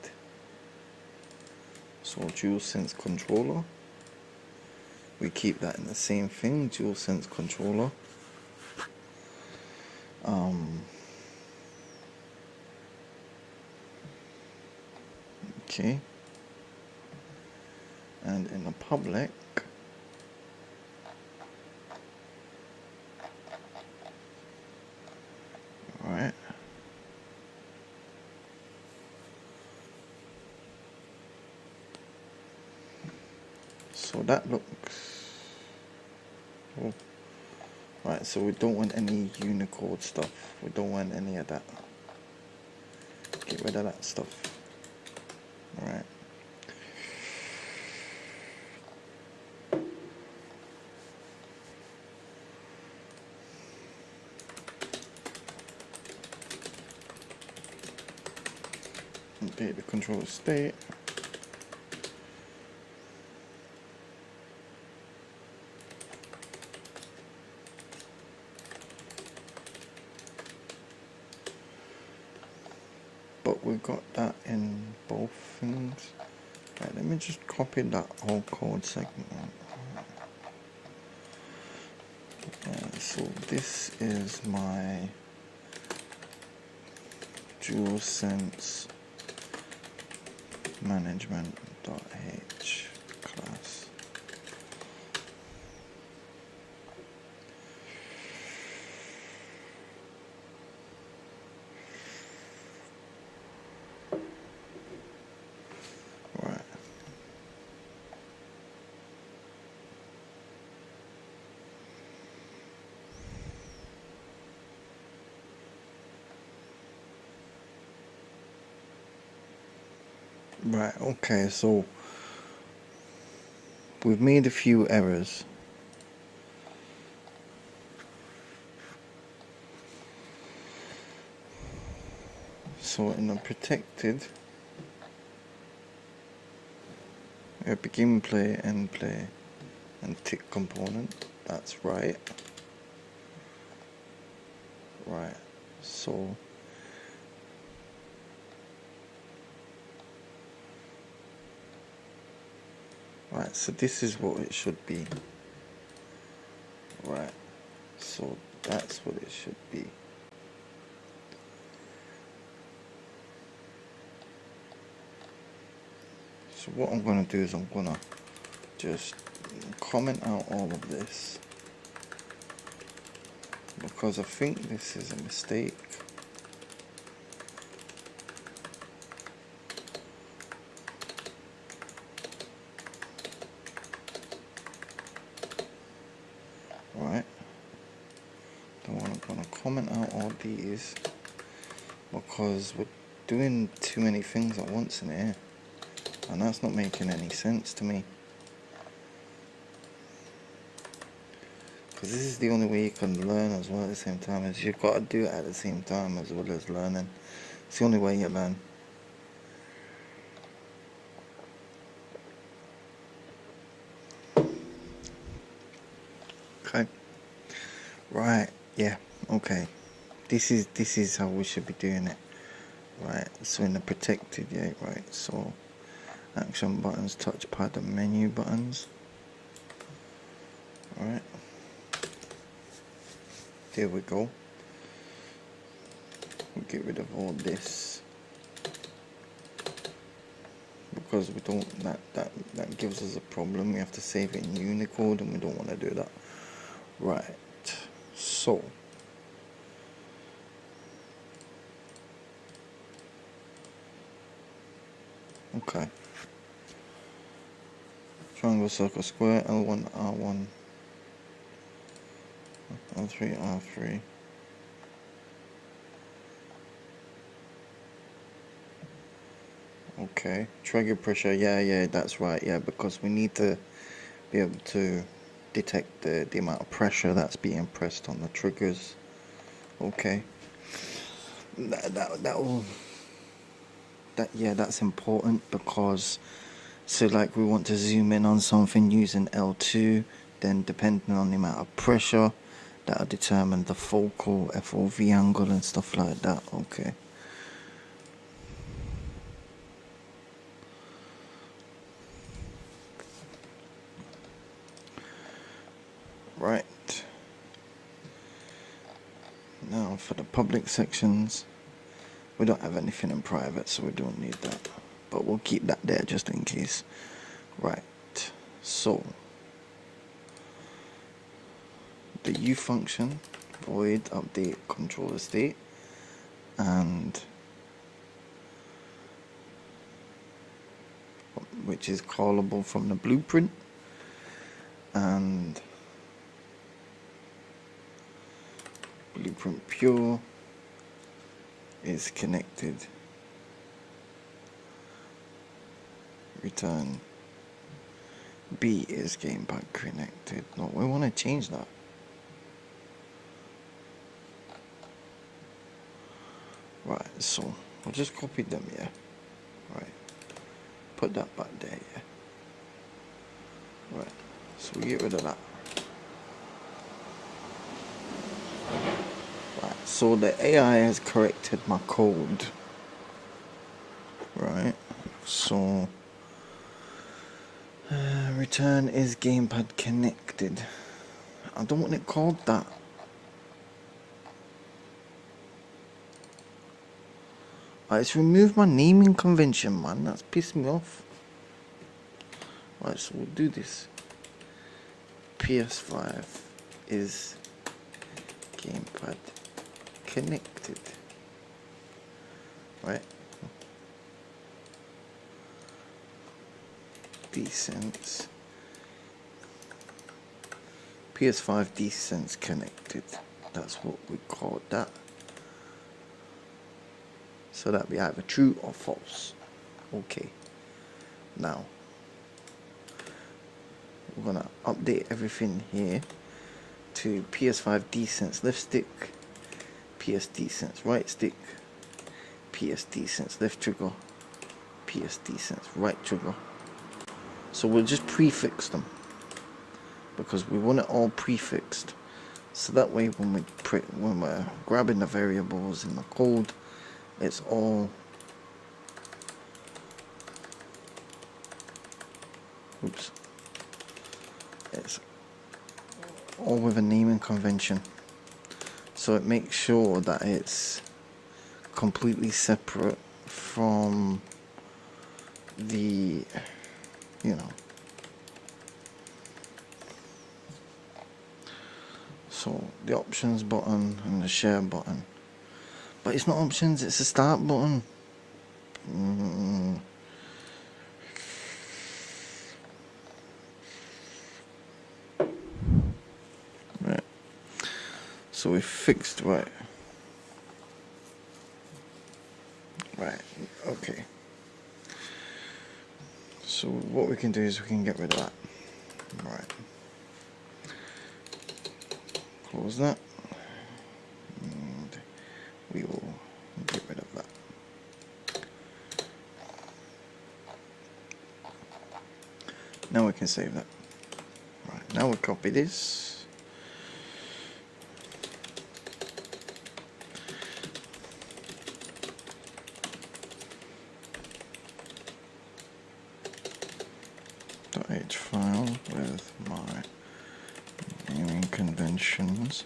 So DualSense controller, we keep that in the same thing, DualSense controller. Okay, and in the public, right, so that looks, oh, right, so we don't want any Unicode stuff, we don't want any of that, get rid of that stuff. Alright. Update the control state. But we got that in both things. Right, let me just copy that whole code segment. So this is my DualSense management.h class. Right. Right, okay, so we've made a few errors. So in the protected, we have begin play, end play, and tick component. That's right. Right, so right, so this is what it should be. Right, so that's what it should be. So what I'm going to do is I'm going to just comment out all of this, because I think this is a mistake. Right, then I'm going to comment out all these, because we're doing too many things at once in here, and that's not making any sense to me. Because this is the only way you can learn as well at the same time, is you've got to do it at the same time as well as learning. It's the only way you learn. Okay. Right, yeah, okay. This is how we should be doing it. Right, so in the protected, yeah, right, so action buttons, touchpad and menu buttons. Alright. There we go. We'll get rid of all this, because we don't, that gives us a problem. We have to save it in Unicode and we don't want to do that. Right, so okay, triangle, circle, square, L1, R1, L3, R3. Okay, trigger pressure, yeah, that's right, yeah, because we need to be able to detect the amount of pressure that's being pressed on the triggers. Okay, that's important, because so like we want to zoom in on something using L2, then depending on the amount of pressure, that'll determine the focal FOV angle and stuff like that. Okay, Right. Now for the public sections, we don't have anything in private, so we don't need that. But we'll keep that there just in case. Right. So the U function, void update controller state, and which is callable from the blueprint, and blueprint pure is connected. Return B is gamepad connected. No, we want to change that. Right, so we'll just copy them, yeah. Right, put that back there, yeah. Right, so we get rid of that. Right, so the AI has corrected my code. Right, so return is gamepad connected. I don't want it called that. Right, it's removed my naming convention, man. That's pissed me off. Right, so we'll do this. PS5 is gamepad connected. Right. Decents. PS5 decents connected. That's what we call that. So that be either true or false. Okay. Now we're gonna update everything here to PS5 decents left stick, PS decents right stick, PS decents left trigger, PS decents right trigger. So we'll just prefix them because we want it all prefixed. So that way when we're grabbing the variables in the code, it's all it's all with a naming convention, so it makes sure that it's completely separate from the, you know, so the options button and the share button. But it's not options, it's a start button. Right. So we fixed, right. Right, okay. So what we can do is we can get rid of that. Right. Close that. And we will get rid of that. Now we can save that. Right, now we copy this. .h file with my naming conventions.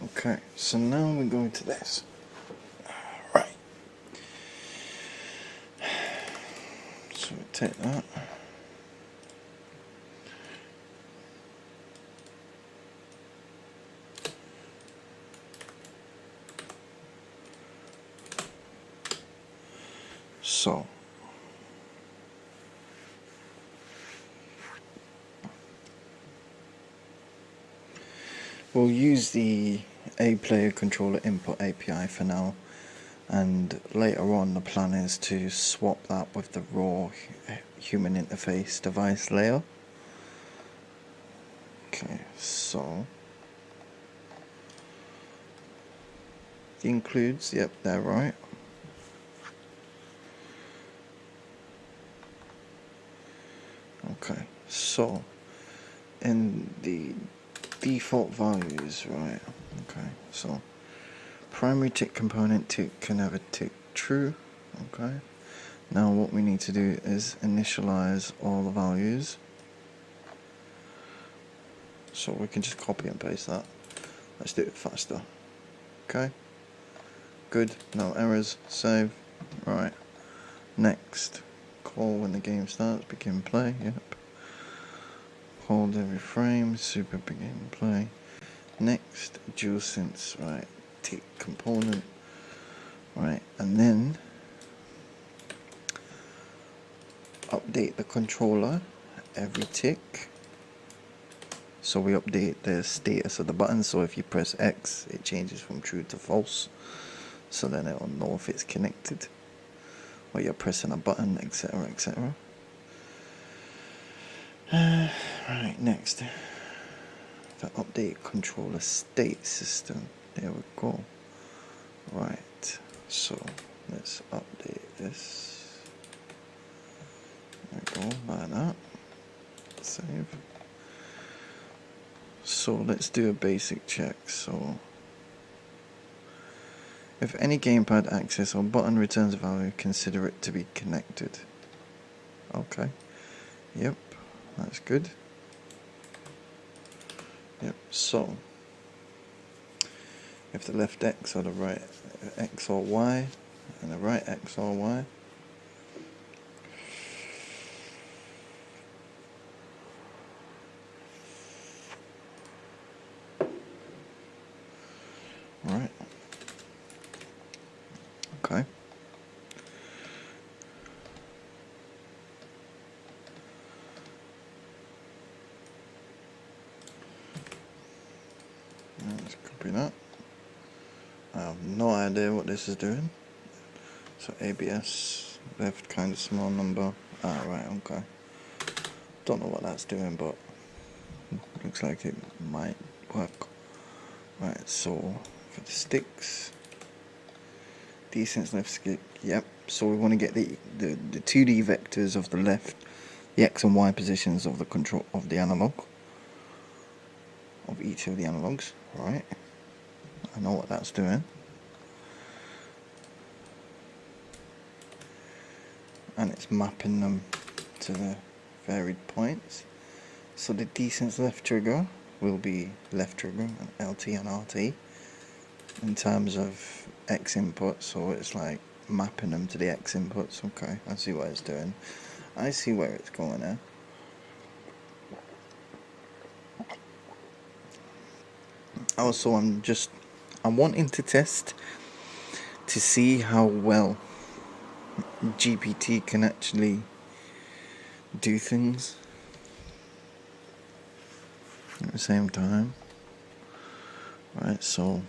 Okay, so now we go into this. Right. So we take that. So we'll use the player controller input API for now, and later on the plan is to swap that with the raw human interface device layer. Okay, so the includes, yep, they're right. Okay, so in the default values, right? Okay, so primary tick component tick can have a tick true. Okay, now what we need to do is initialize all the values. So we can just copy and paste that. Let's do it faster. Okay, good, no errors, save. Right, next, call when the game starts, begin play, yep. Hold every frame, super begin play. Next, dual sense, right, tick component, right, and then update the controller every tick. So we update the status of the button, so if you press X, it changes from true to false. So then it will know if it's connected, or you're pressing a button, etc, etc. Right, next, the update controller state system. There we go. Right, so let's update this. There we go, like that. Save. So let's do a basic check. So if any gamepad access or button returns a value, consider it to be connected. Okay. Yep, that's good. Yep, so if the left X or the right X or Y and the right X or Y, right, okay. Let's copy that. I have no idea what this is doing. So ABS, left kind of small number. Ah, right, okay. Don't know what that's doing, but looks like it might work. Right, so for the sticks, decent left stick, yep. So we want to get the 2D vectors of the left, the X and Y positions of the control of the analog, of each of the analogs, right? I know what that's doing. And it's mapping them to the varied points. So the decent left trigger will be left trigger, LT and RT, in terms of X input, so it's like mapping them to the X inputs. Okay, I see what it's doing. I see where it's going there. Also, I'm wanting to test to see how well GPT can actually do things at the same time. Right, so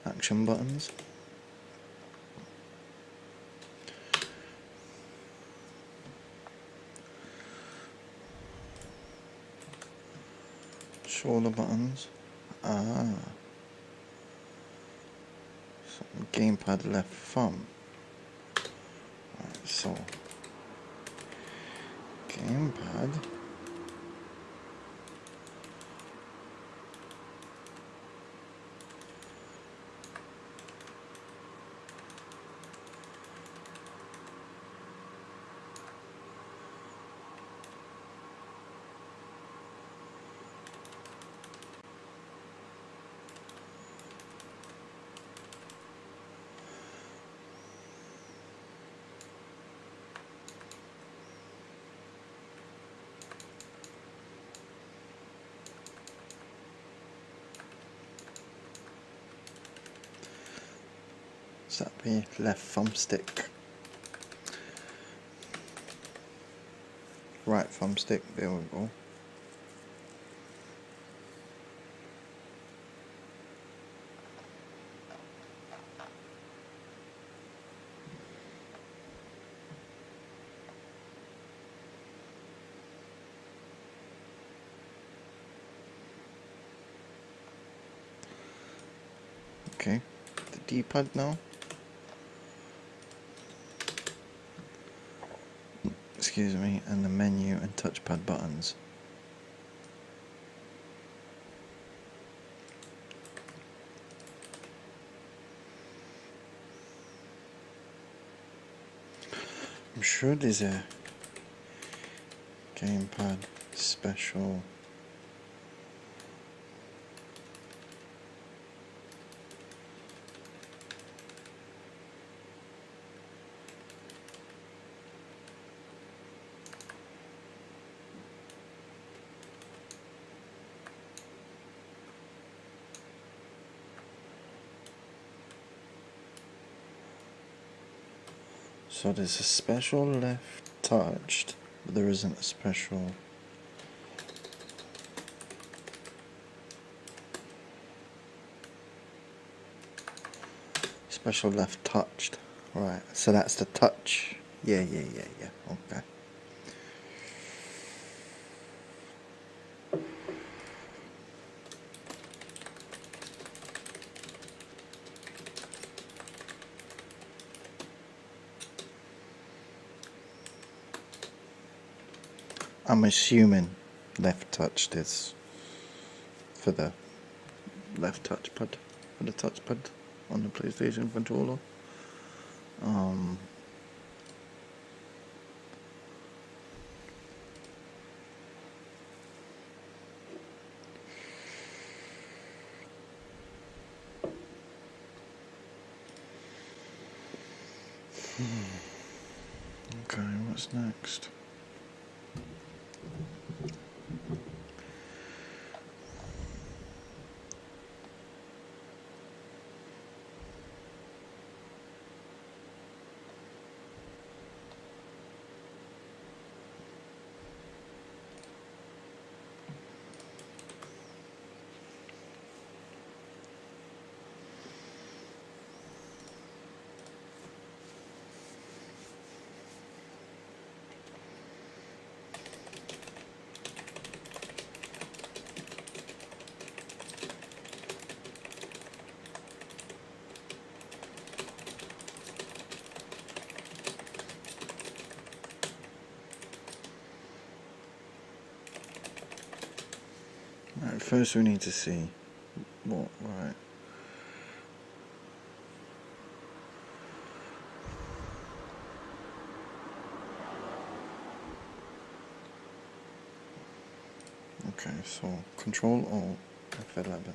action buttons. Shoulder buttons. Ah. So gamepad left thumb. Right, so gamepad. So that'd be left thumbstick. Right thumbstick, there we go. Okay, the D-pad now. Excuse me, and the menu and touchpad buttons. I'm sure there's a gamepad special. So there's a special left touched, but there isn't a special left touched. Right, so that's the touch. Yeah. Okay. I'm assuming left touched is for the left touchpad, for the touchpad on the PlayStation controller. Okay, what's next? Right, first we need to see what, right. Okay, so Control Alt F11.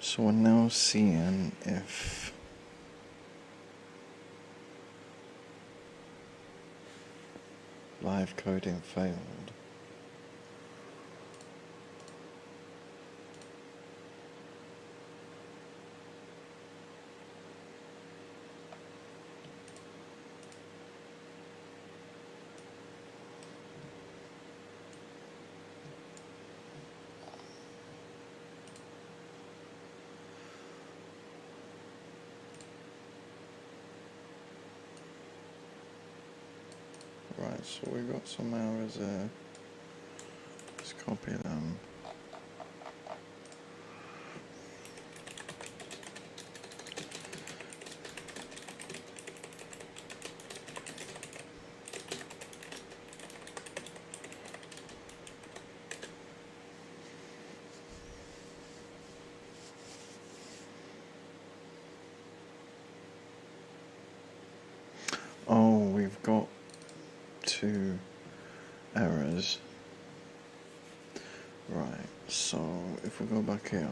So we're now seeing if live coding failed. Right, so we got some errors there. Let's copy them. Oh, we've got two errors. Right, so if we go back here,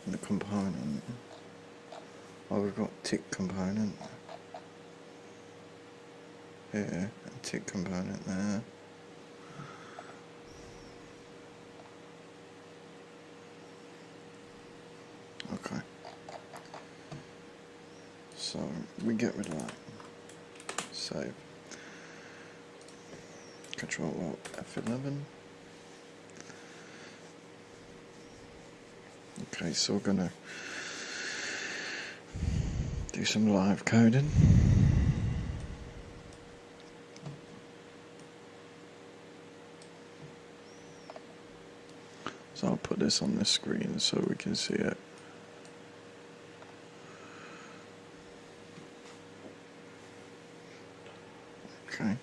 the component, oh, we've got tick component here, and tick component there. Okay, so we get rid of that. Save. Control Alt F11. Okay, so we're gonna do some live coding. So I'll put this on the screen so we can see it. Okay.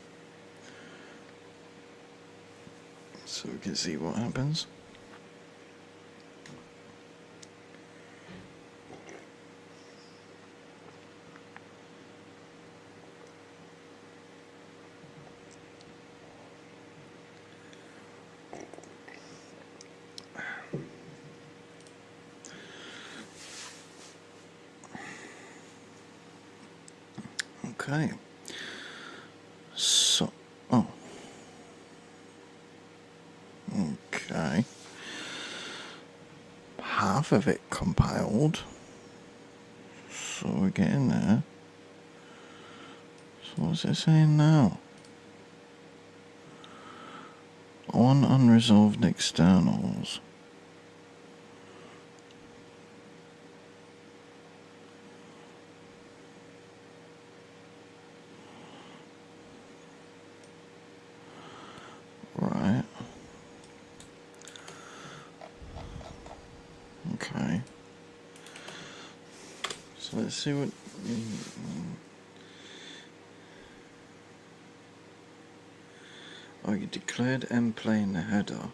So we can see what happens. Okay. So, oh. Okay. Half of it compiled. So we're getting there. So what's it saying now? On unresolved externals. Right. Okay. So let's see what... Oh, you declared mplay in the header,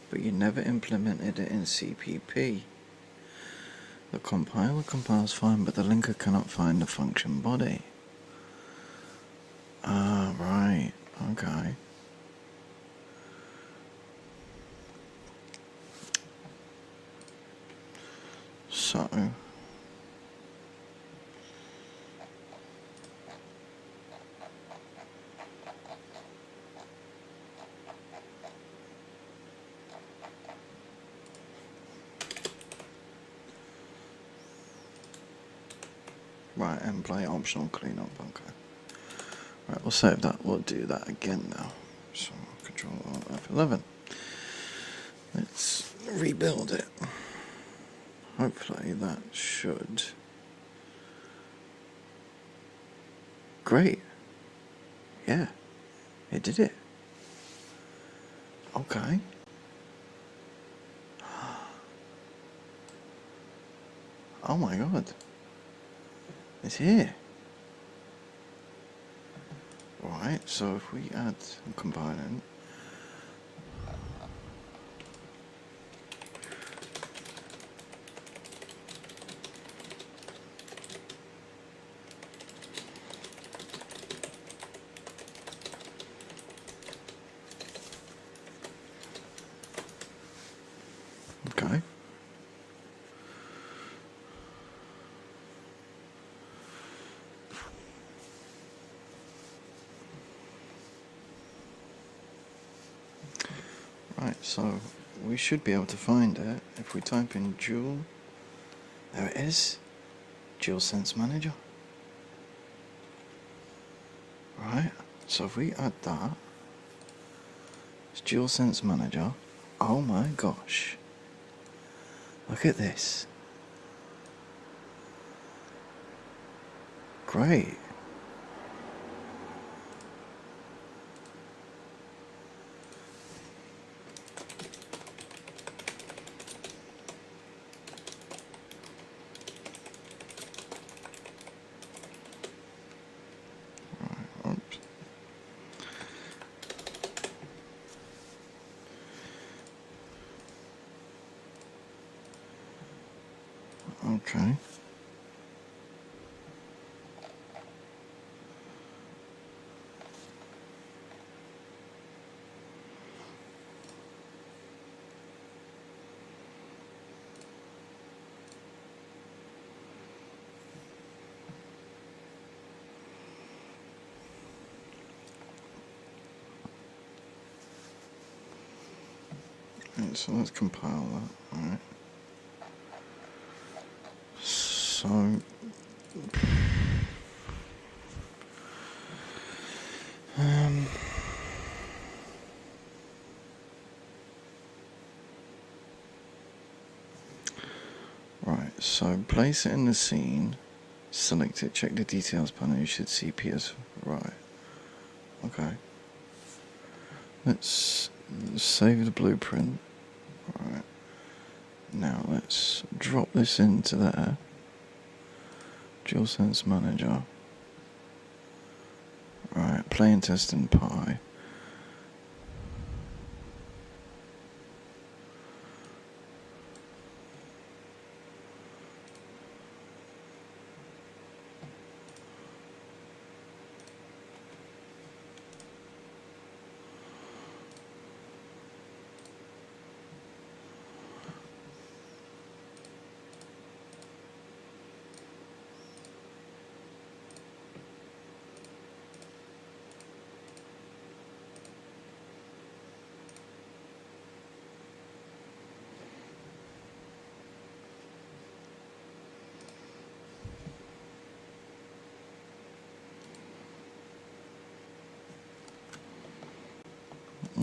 but you never implemented it in CPP. The compiler compiles fine, but the linker cannot find the function body. Ah, right. Okay. So... Right, and play optional cleanup, okay. Right, we'll save that, we'll do that again now. So, Control Alt F11. Let's rebuild it. Hopefully that should... Great. Yeah, it did it. Okay. Oh my god. It's here. Right, so if we add a component, okay. Right, so we should be able to find it if we type in Dual. There it is. Dual Sense Manager. Right, so if we add that, it's Dual Sense Manager. Oh my gosh. Look at this. Great. Oops. Okay. Right, so let's compile that. Alright. So so place it in the scene, select it, check the details panel, you should see PS. Right. Okay. Let's save the blueprint. Right. Now let's drop this into there. DualSense Manager. Right, play and test in Pi.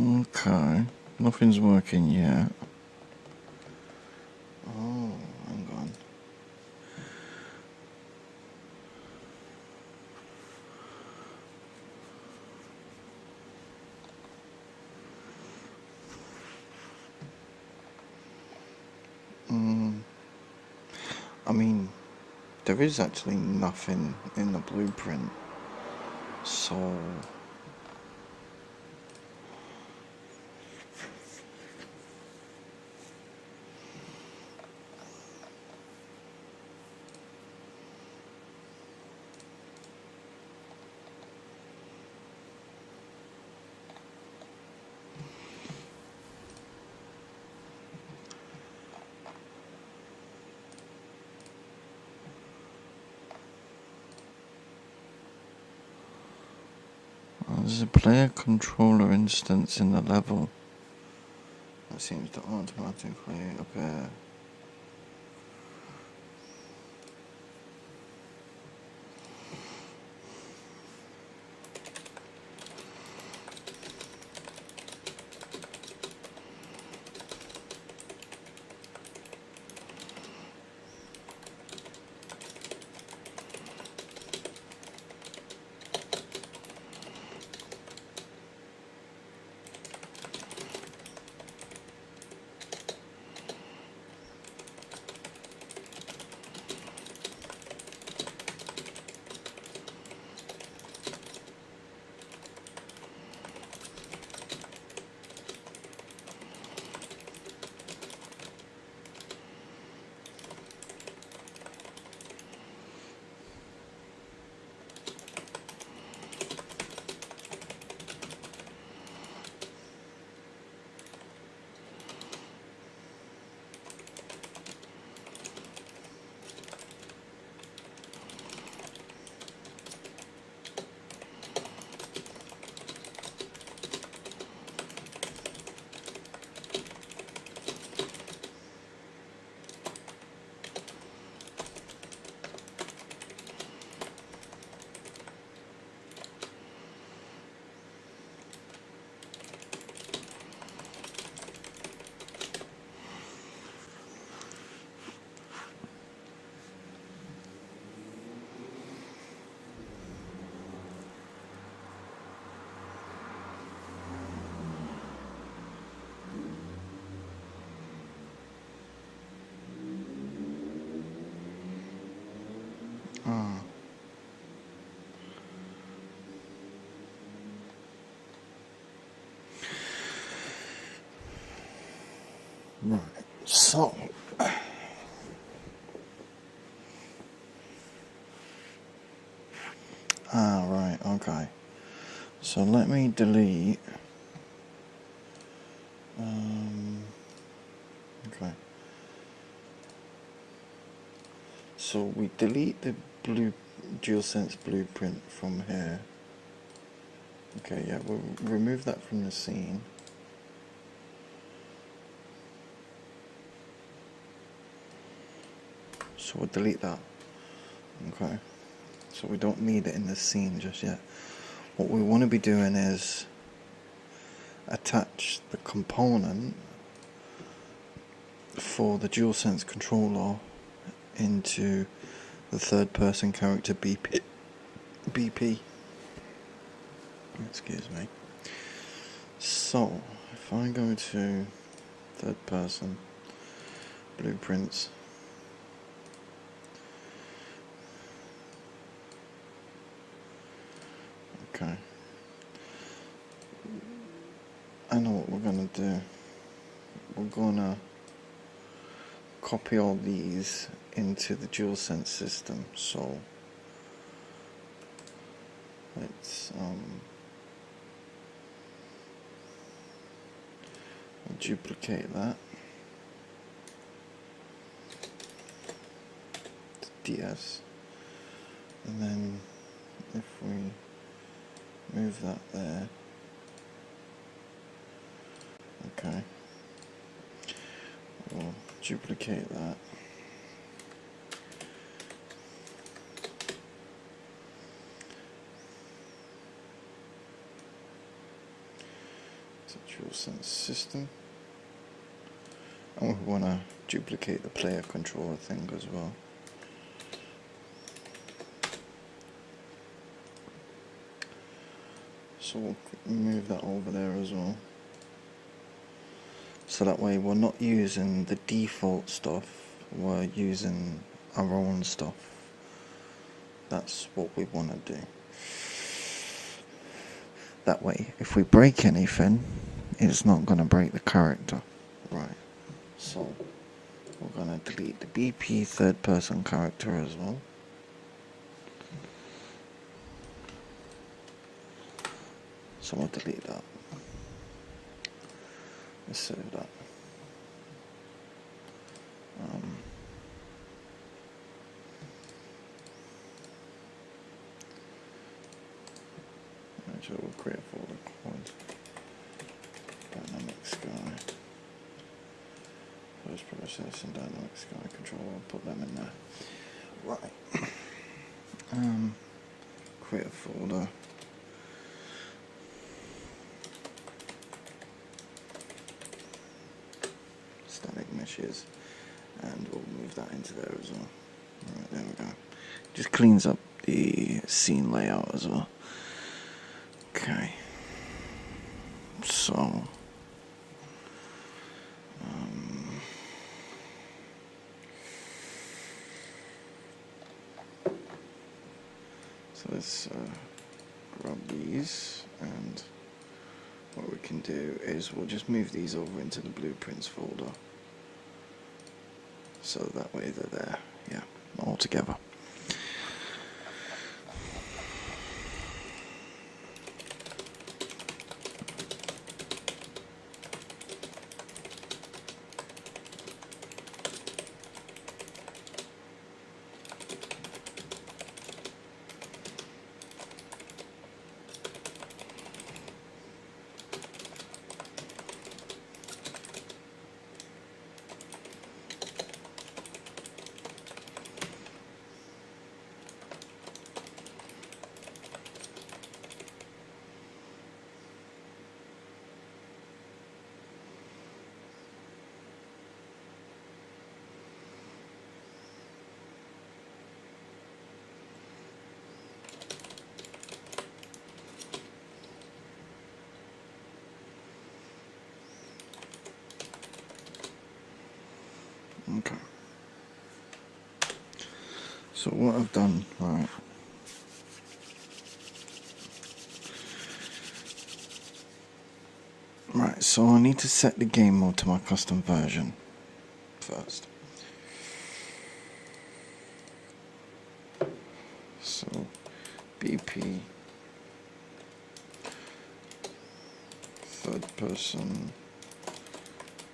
Okay, nothing's working yet. Oh, hang on. I mean, there is actually nothing in the blueprint, so there's a player controller instance in the level that seems to automatically appear. Right, so right, okay. So let me delete. Okay. So we delete the DualSense blueprint from here. Okay, yeah, we'll remove that from the scene. So we'll delete that. Okay. So we don't need it in the scene just yet. What we want to be doing is attach the component for the DualSense controller into the third person character BP. Excuse me. So, if I go to third person, blueprints, okay, I know what we're gonna do. We're gonna copy all these into the DualSense system. So let's duplicate that to DS, and then if we move that there, okay, we'll duplicate that, to DualSense system, and we want to duplicate the player controller thing as well. So we'll move that over there as well. So that way we're not using the default stuff, we're using our own stuff. That's what we want to do. That way, if we break anything, it's not going to break the character. Right. So we're going to delete the BP third person character as well. So I'll delete that. Let's save that. Actually, we'll create a folder called Dynamic Sky. Post process and Dynamic Sky controller. I'll put them in there. Right. Create a folder. Static meshes, and we'll move that into there as well. Right, there we go. Just cleans up the scene layout as well. Okay, so let's grab these, and what we can do is we'll just move these over into the blueprints folder, so that way they're there, yeah, all together. Okay. So what I've done, right, so I need to set the game mode to my custom version first. So BP third person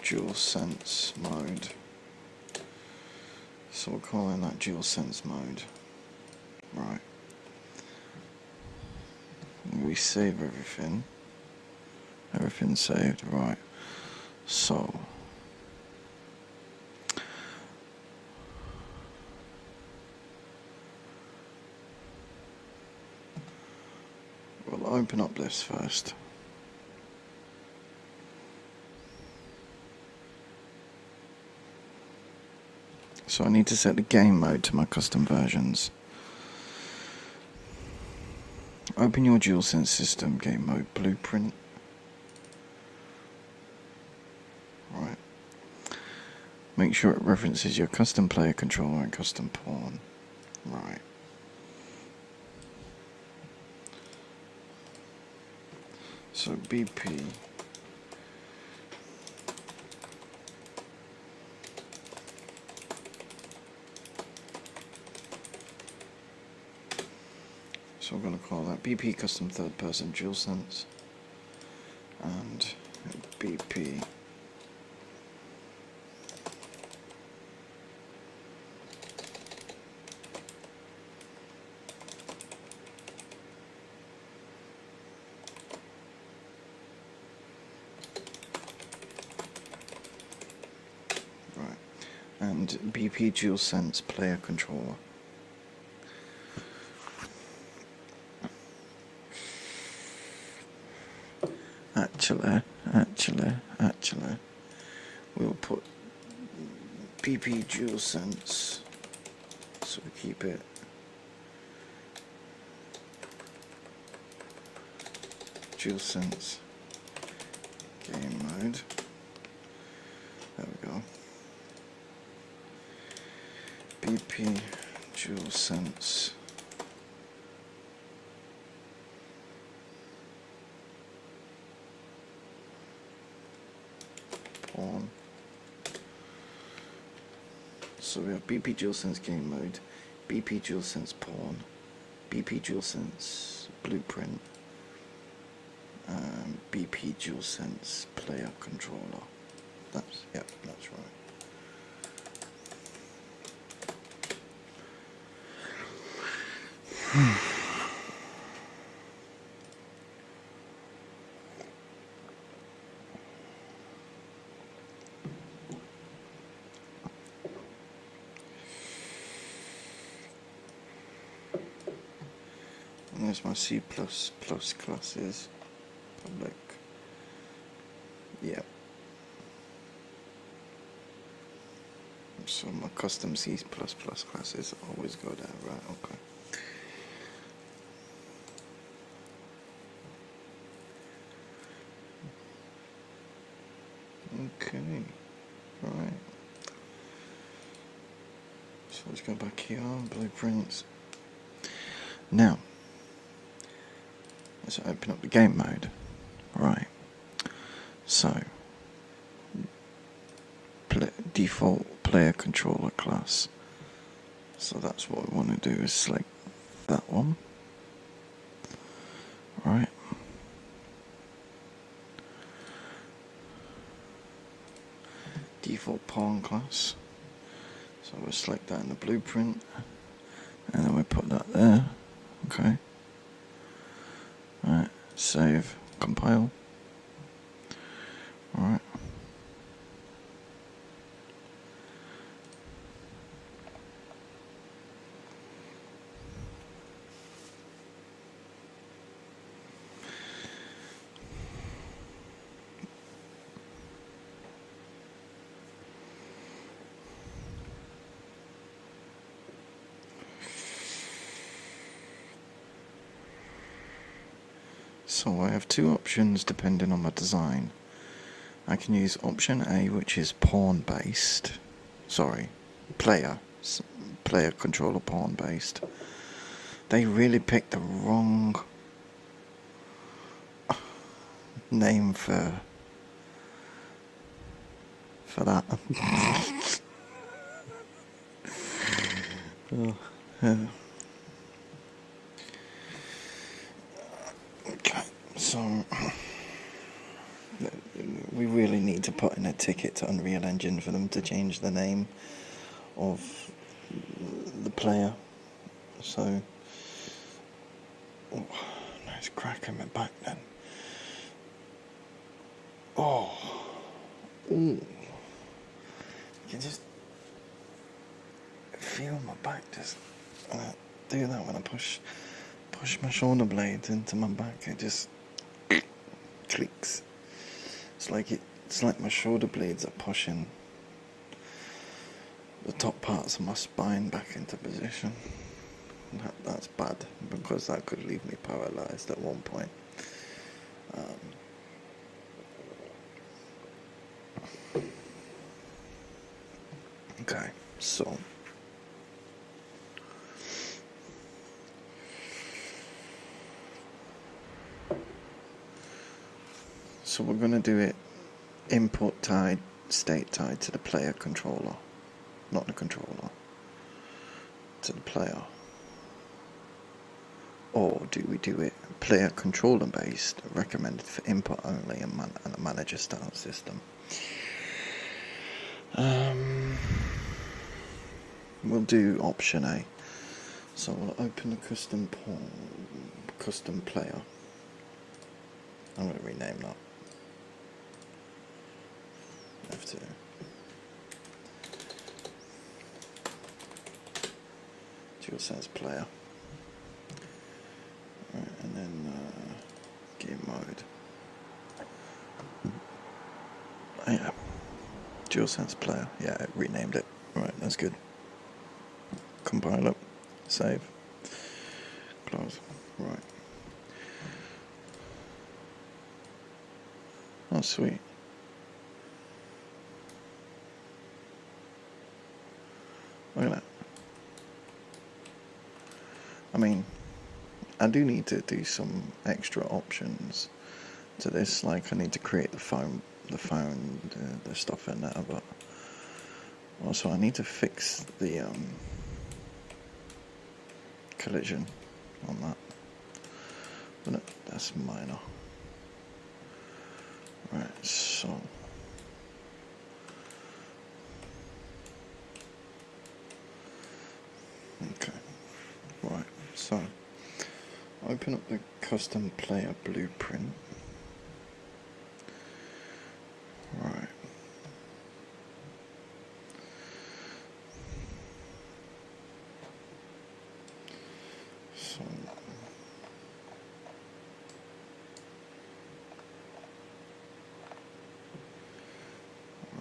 DualSense mode. So we're calling that DualSense mode. Right. We save everything. Everything's saved, right. So we'll open up this first. So I need to set the game mode to my custom versions. Open your DualSense system, game mode blueprint. Right. Make sure it references your custom player controller and custom pawn. Right. So BP. So we're going to call that BP Custom Third Person DualSense and BP right and BP DualSense Player Controller. Actually, we'll put BP DualSense, so we keep it DualSense game mode. There we go. BP DualSense pawn. So we have BP DualSense game mode, BP DualSense pawn, BP DualSense blueprint, and BP DualSense player controller. That's right. And there's my C++ classes, public, yep. So my custom C++ classes always go there, right, okay. Okay, right. So let's go back here, blueprints. Now, let's open up the game mode. Right. So, default player controller class. So that's what we want to do, is select that one. Right. Default pawn class. So we'll select that in the blueprint, and then we put that there. Okay. Right. Save. Compile. Alright. So I have two options depending on my design. I can use option A, which is pawn based. Sorry, player controller pawn based. They really picked the wrong name for that. Okay, so we really need to put in a ticket to Unreal Engine for them to change the name of the player. So, oh, nice crack in my back then. Oh, ooh. You can just feel my back just do that when I push my shoulder blade into my back. It just clicks. It's like my shoulder blades are pushing the top parts of my spine back into position. That's bad, because that could leave me paralysed at one point. Okay, so we're going to do it input tied, state tied to the player controller, not the controller, to the player. Or do we do it player controller based, recommended for input only, and a manager style system? We'll do option A. So we'll open the custom player. I'm going to rename that. F2. DualSense player. Right, and then game mode. Oh, yeah. DualSense player. Yeah, I renamed it. Right, that's good. Compile it. Save. Close. Right. Oh, sweet. Look at that. I mean, I do need to do some extra options to this. Like, I need to create the stuff in there, but also I need to fix the collision on that. But that's minor. Right, so okay, right, so open up the custom player blueprint. Right. So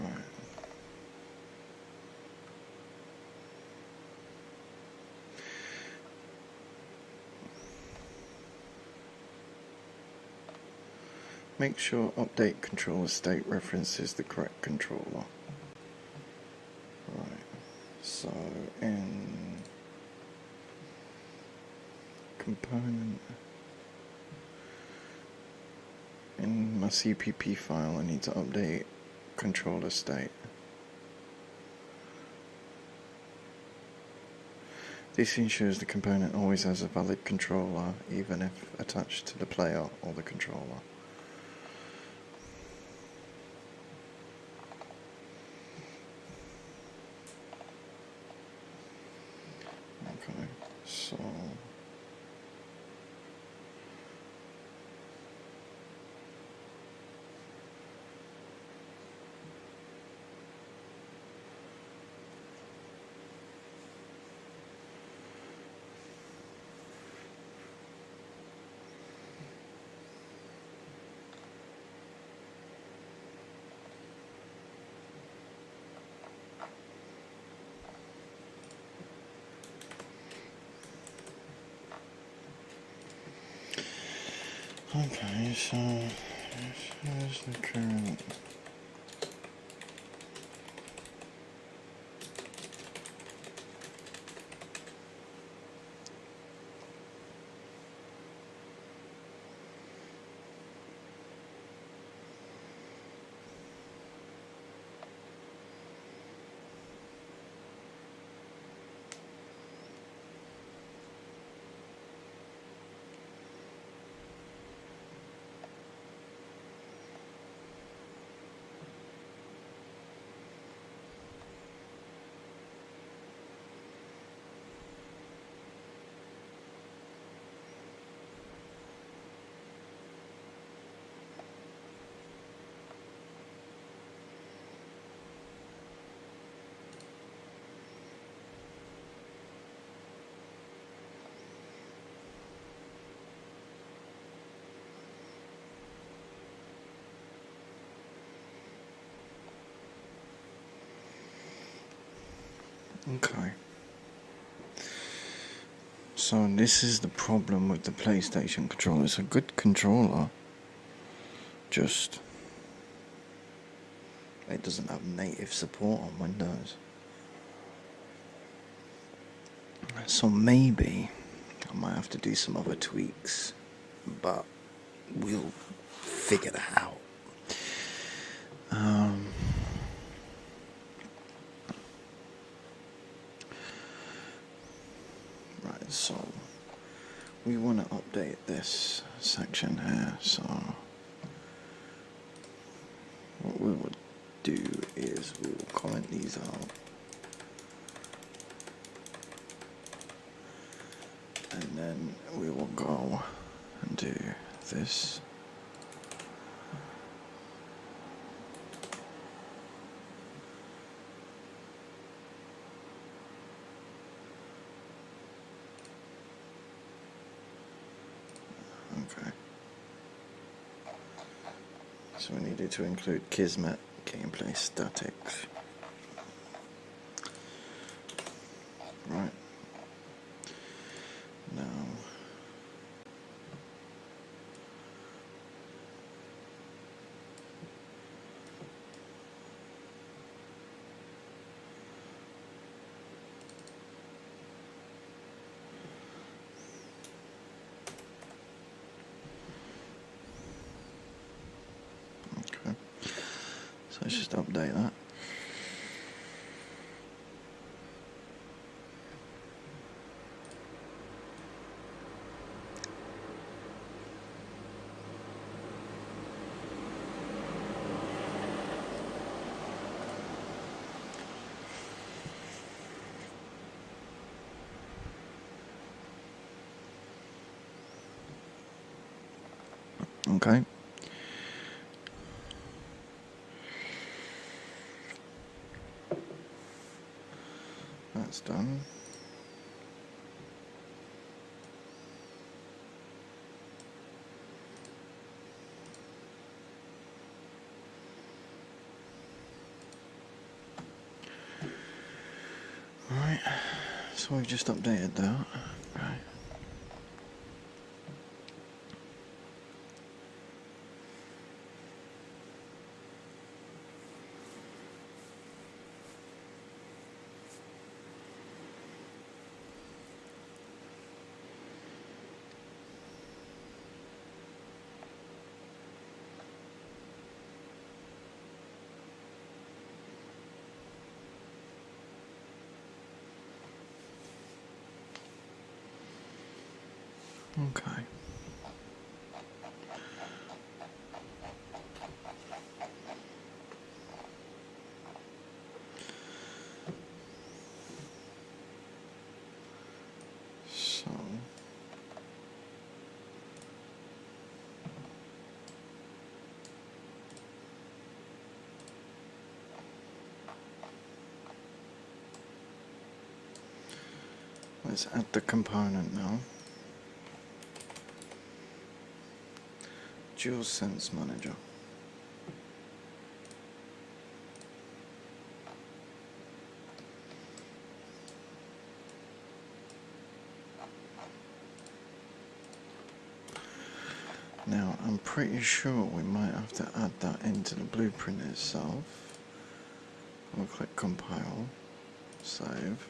right. Make sure update controller state references the correct controller. Right, so in component, in my CPP file, I need to update controller state. This ensures the component always has a valid controller, even if attached to the player or the controller. Okay, so okay, so here's the current. Okay. So this is the problem with the PlayStation controller. It's a good controller, just it doesn't have native support on Windows. So maybe I might have to do some other tweaks, but we'll figure that out. Right, so we want to update this section here, so what we would do is we will comment these out, and then we will go and do this. Okay. So we needed to include Kismet gameplay statics. Right. Now okay. So let's just update that. Okay. That's done. Right. So we've just updated that. Right. Okay. So let's add the component now. DualSense Manager. Now I'm pretty sure we might have to add that into the blueprint itself. We'll click compile, save.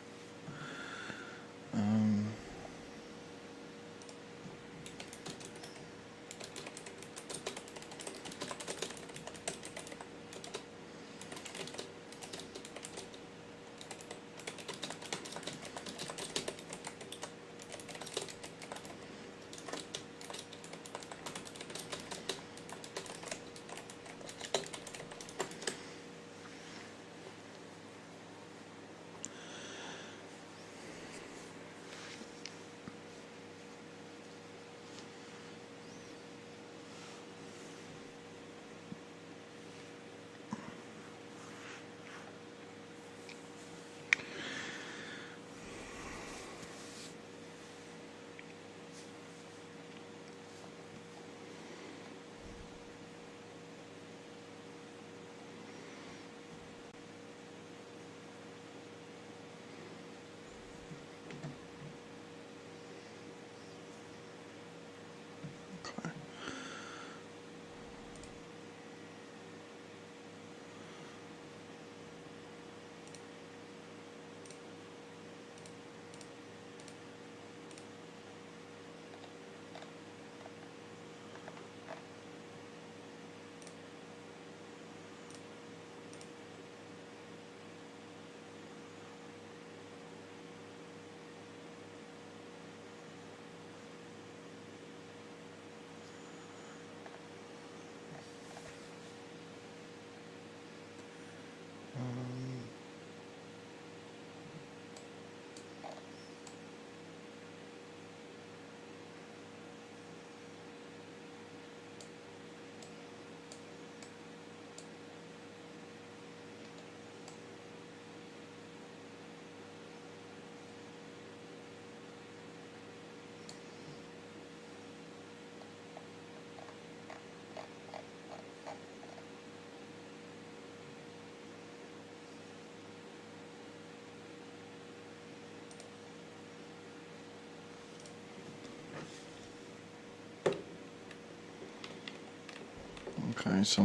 Okay, so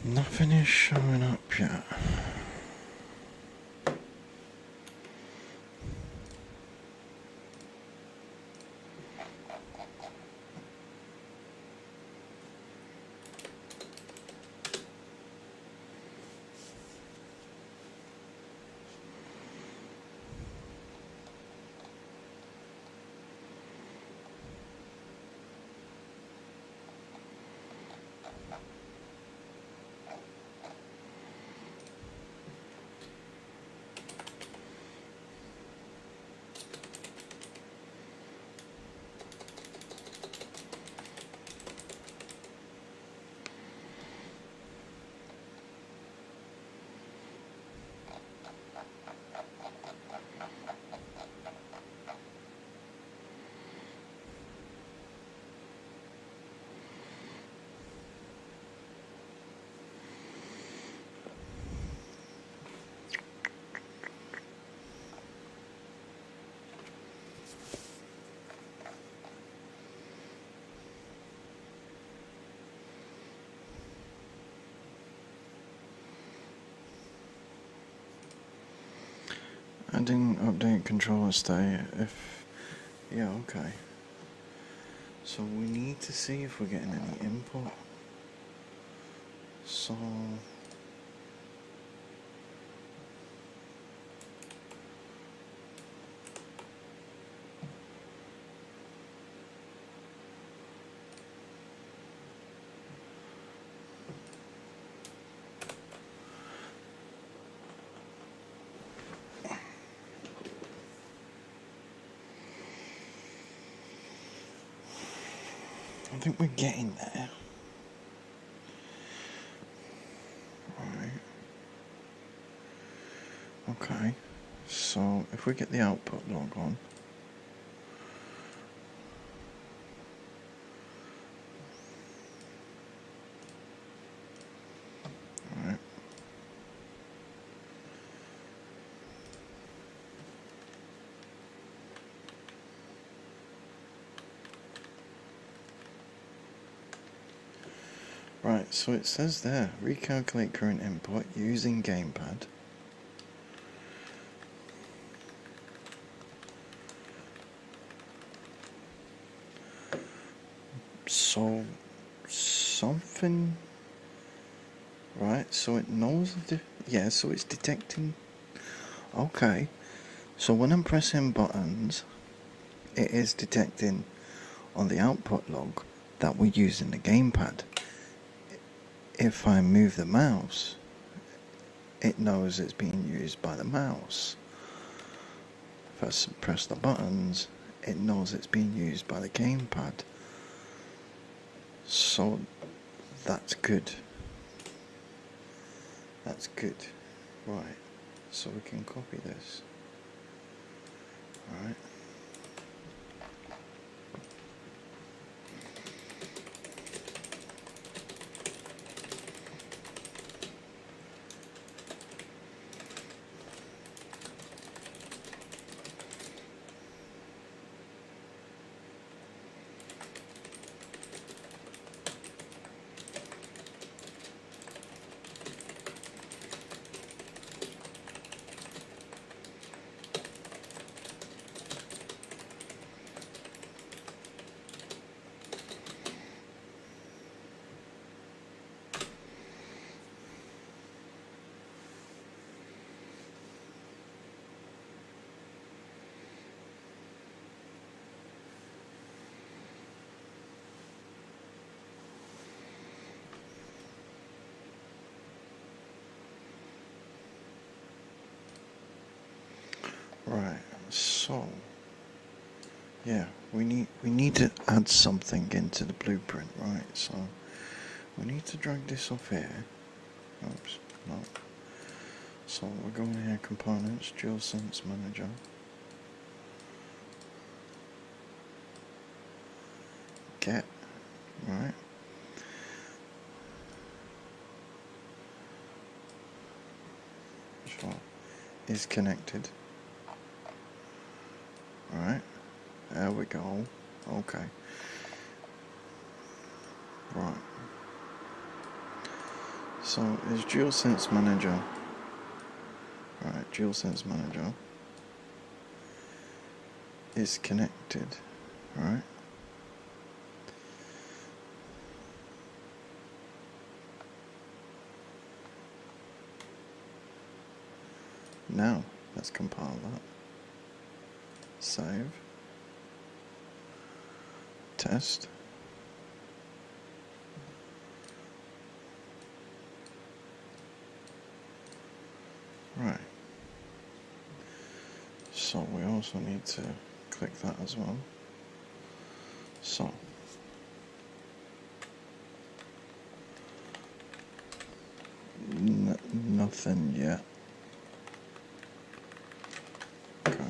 nothing is showing up yet. Adding update controller state if... Yeah, okay. So we need to see if we're getting any input. So... I think we're getting there. Right. Okay. So if we get the output log on. Right. Right, so it says there, recalculate current input using gamepad. So, something, right, so it knows, yeah, so it's detecting, okay, so when I'm pressing buttons, it is detecting on the output log that we're using the gamepad. If I move the mouse, it knows it's being used by the mouse. If I press the buttons, it knows it's being used by the gamepad. So that's good. That's good. Right. So we can copy this. Alright. Right, so yeah, we need to add something into the blueprint, right? So we need to drag this off here. Oops, no. So we're going here, components, DualSense Manager. Get, right? Sure. Is connected. Right, there we go. Okay. Right. So is DualSense Manager. Right, DualSense Manager is connected, right? Now, let's compile that. Save. Test. Right. So we also need to click that as well. So. Nothing yet. Okay.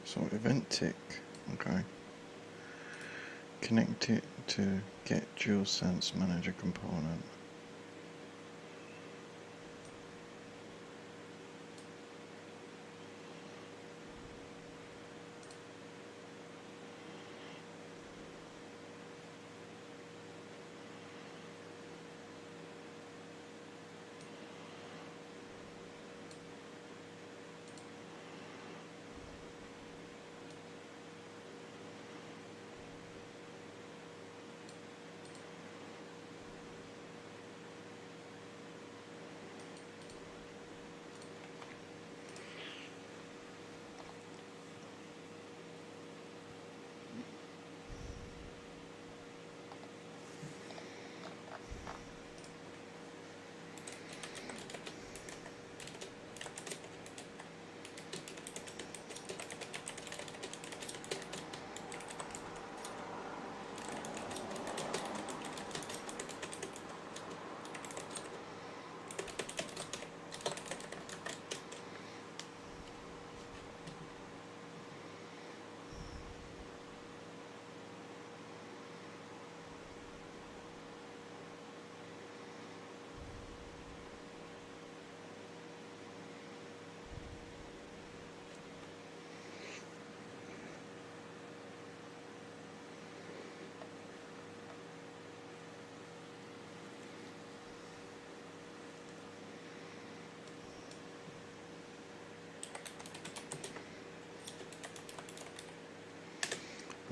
So event tick, okay. Connect it to get DualSense Manager component.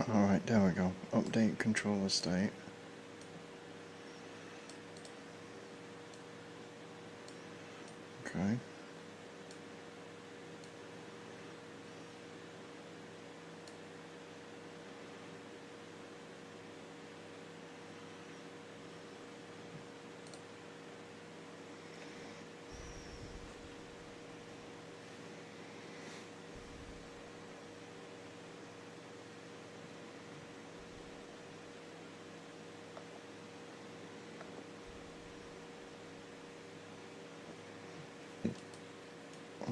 Alright, there we go. Update controller state. Okay.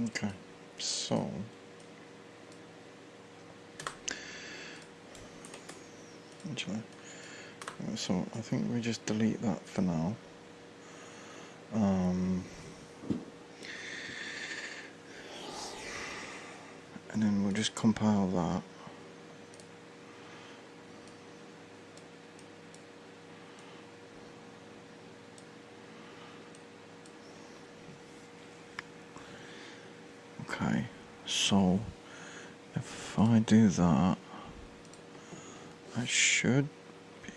Okay, so actually, so I think we just delete that for now. And then we'll just compile that. Okay, so if I do that, I I should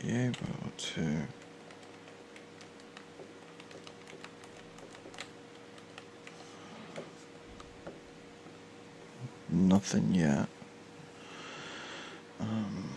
be able to. Nothing yet. Um,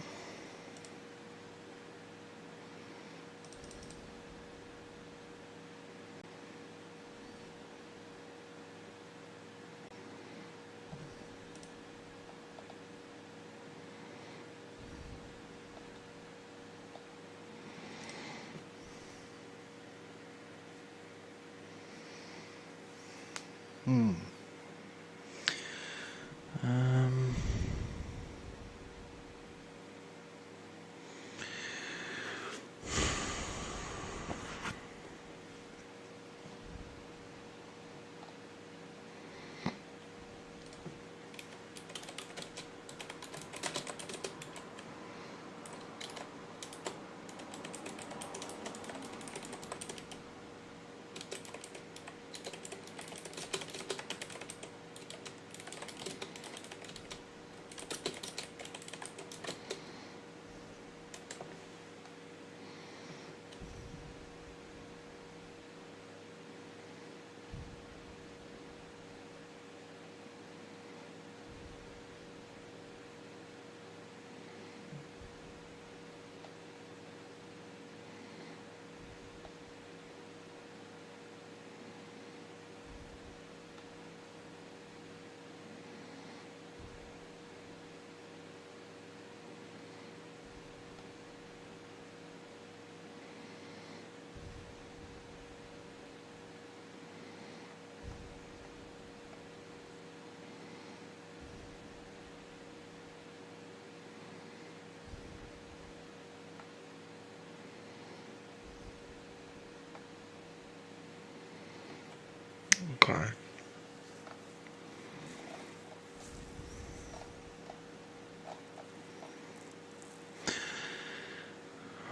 okay.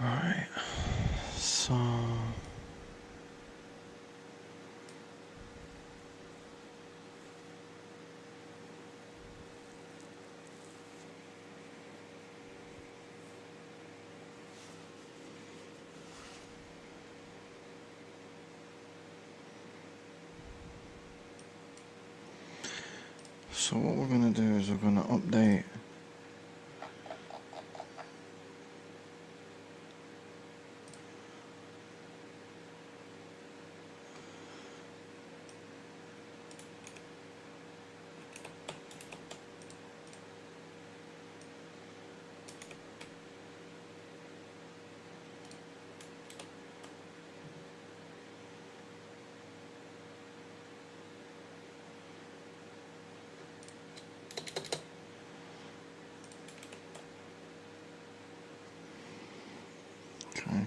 Alright. So what we're gonna do is we're gonna update okay.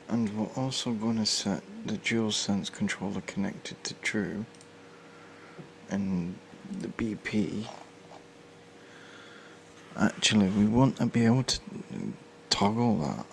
And we're also going to set the DualSense controller connected to True and the BP. Actually, we want to be able to toggle that.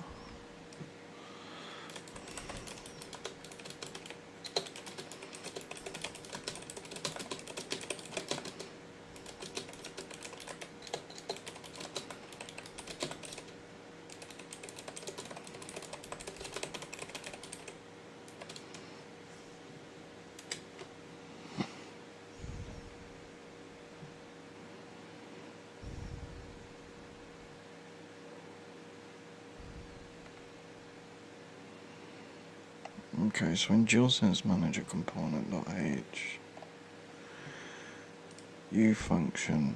Okay, so in DualSense Manager component.h, U function,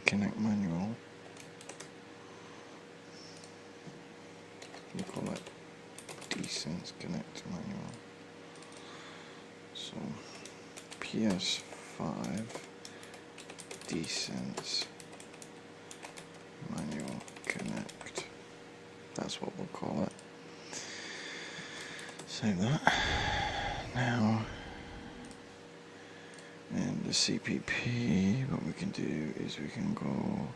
Connect manual. We call it Desense Connect manual. So PS5 Desense manual connect. That's what we'll call it. Save that. Now, and the CPP, what we can do is we can go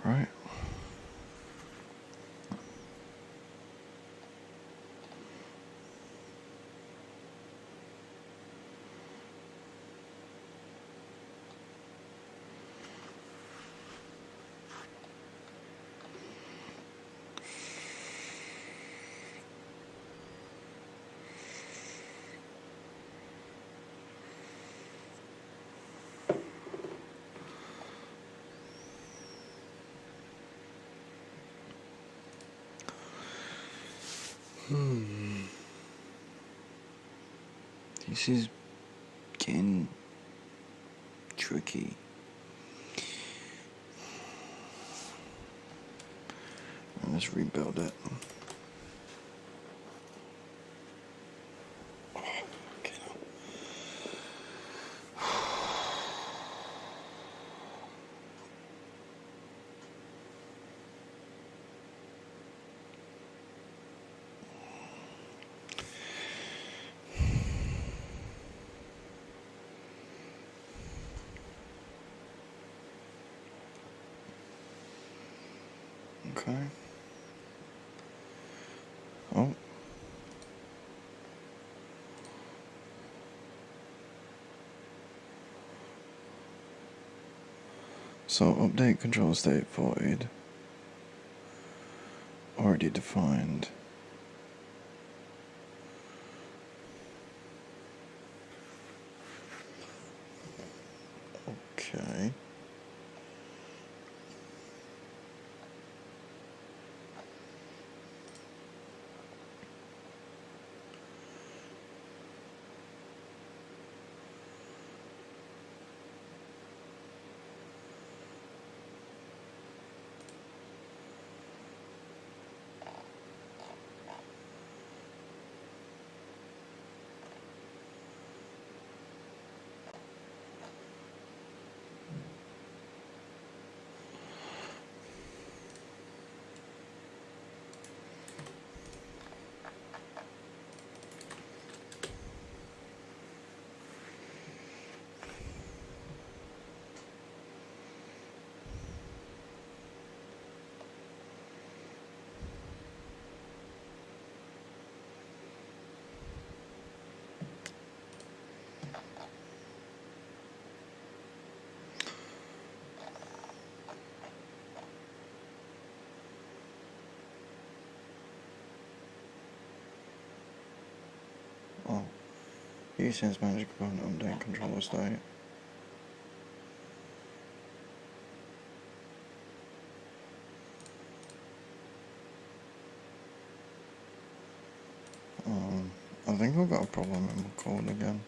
right. This is getting tricky. And let's rebuild it. Okay. Oh. So update control state void. Already defined. Okay. Oh. Desense magic component update controller state. I think I've got a problem in my code again.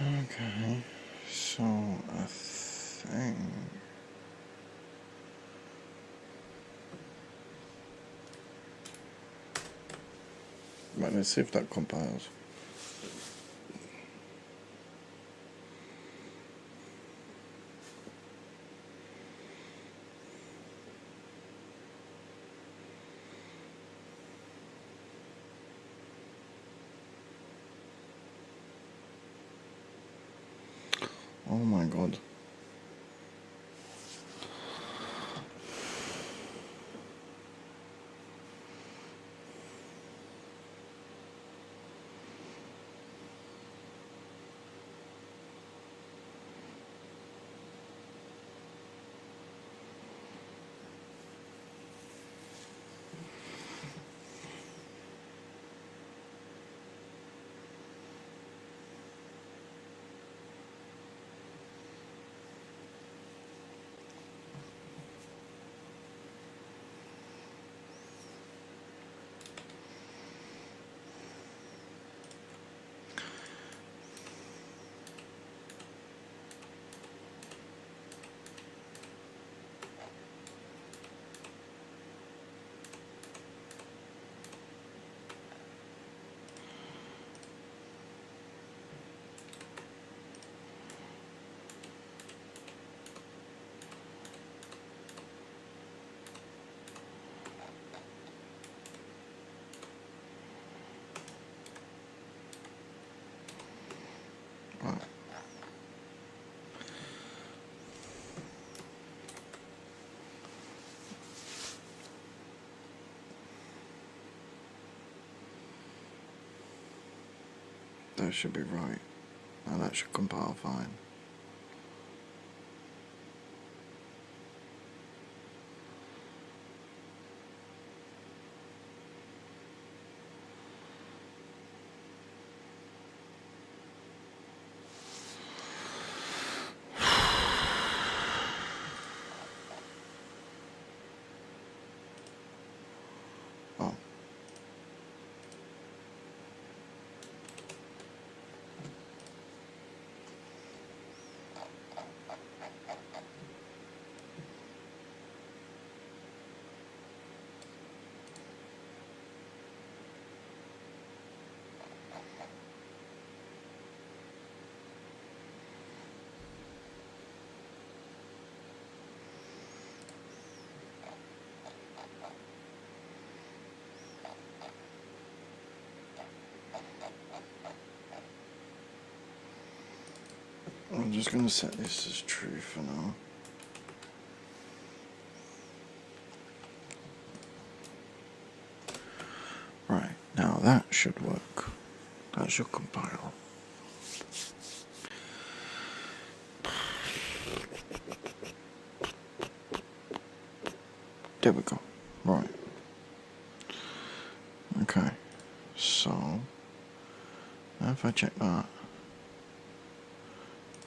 Okay, so I think... Right, let's see if that compiles. Oh my god. Right. That should be right. Now that should compile fine. Oh. I'm just going to set this as true for now. Right, now that should work. That should compile. There we go. Right. Okay. So, now if I check that,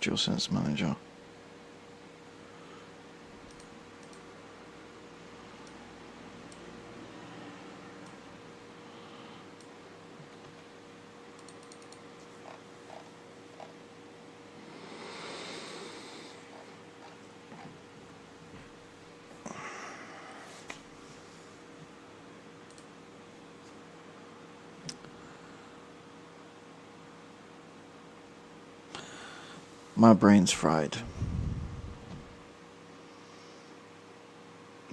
DualSense Manager. My brain's fried.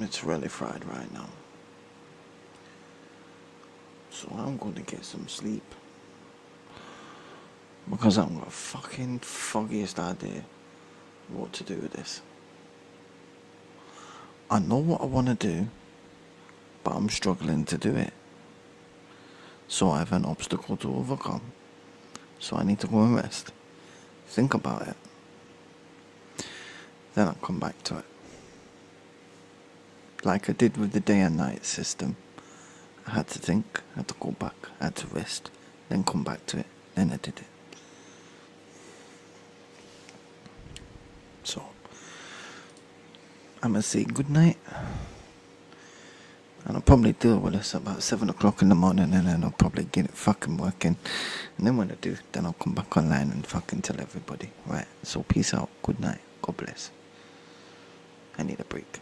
It's really fried right now. So I'm going to get some sleep. Because I've got a fucking foggiest idea what to do with this. I know what I want to do, but I'm struggling to do it. So I have an obstacle to overcome. So I need to go and rest. Think about it. Then I'll come back to it. Like I did with the day and night system. I had to think, I had to go back, I had to rest, then come back to it, then I did it. So, I'm going to say good night. And I'll probably deal with this about 7 o'clock in the morning, and then I'll probably get it fucking working. And then when I do, then I'll come back online and fucking tell everybody. Right, so peace out, good night, God bless. I need a break.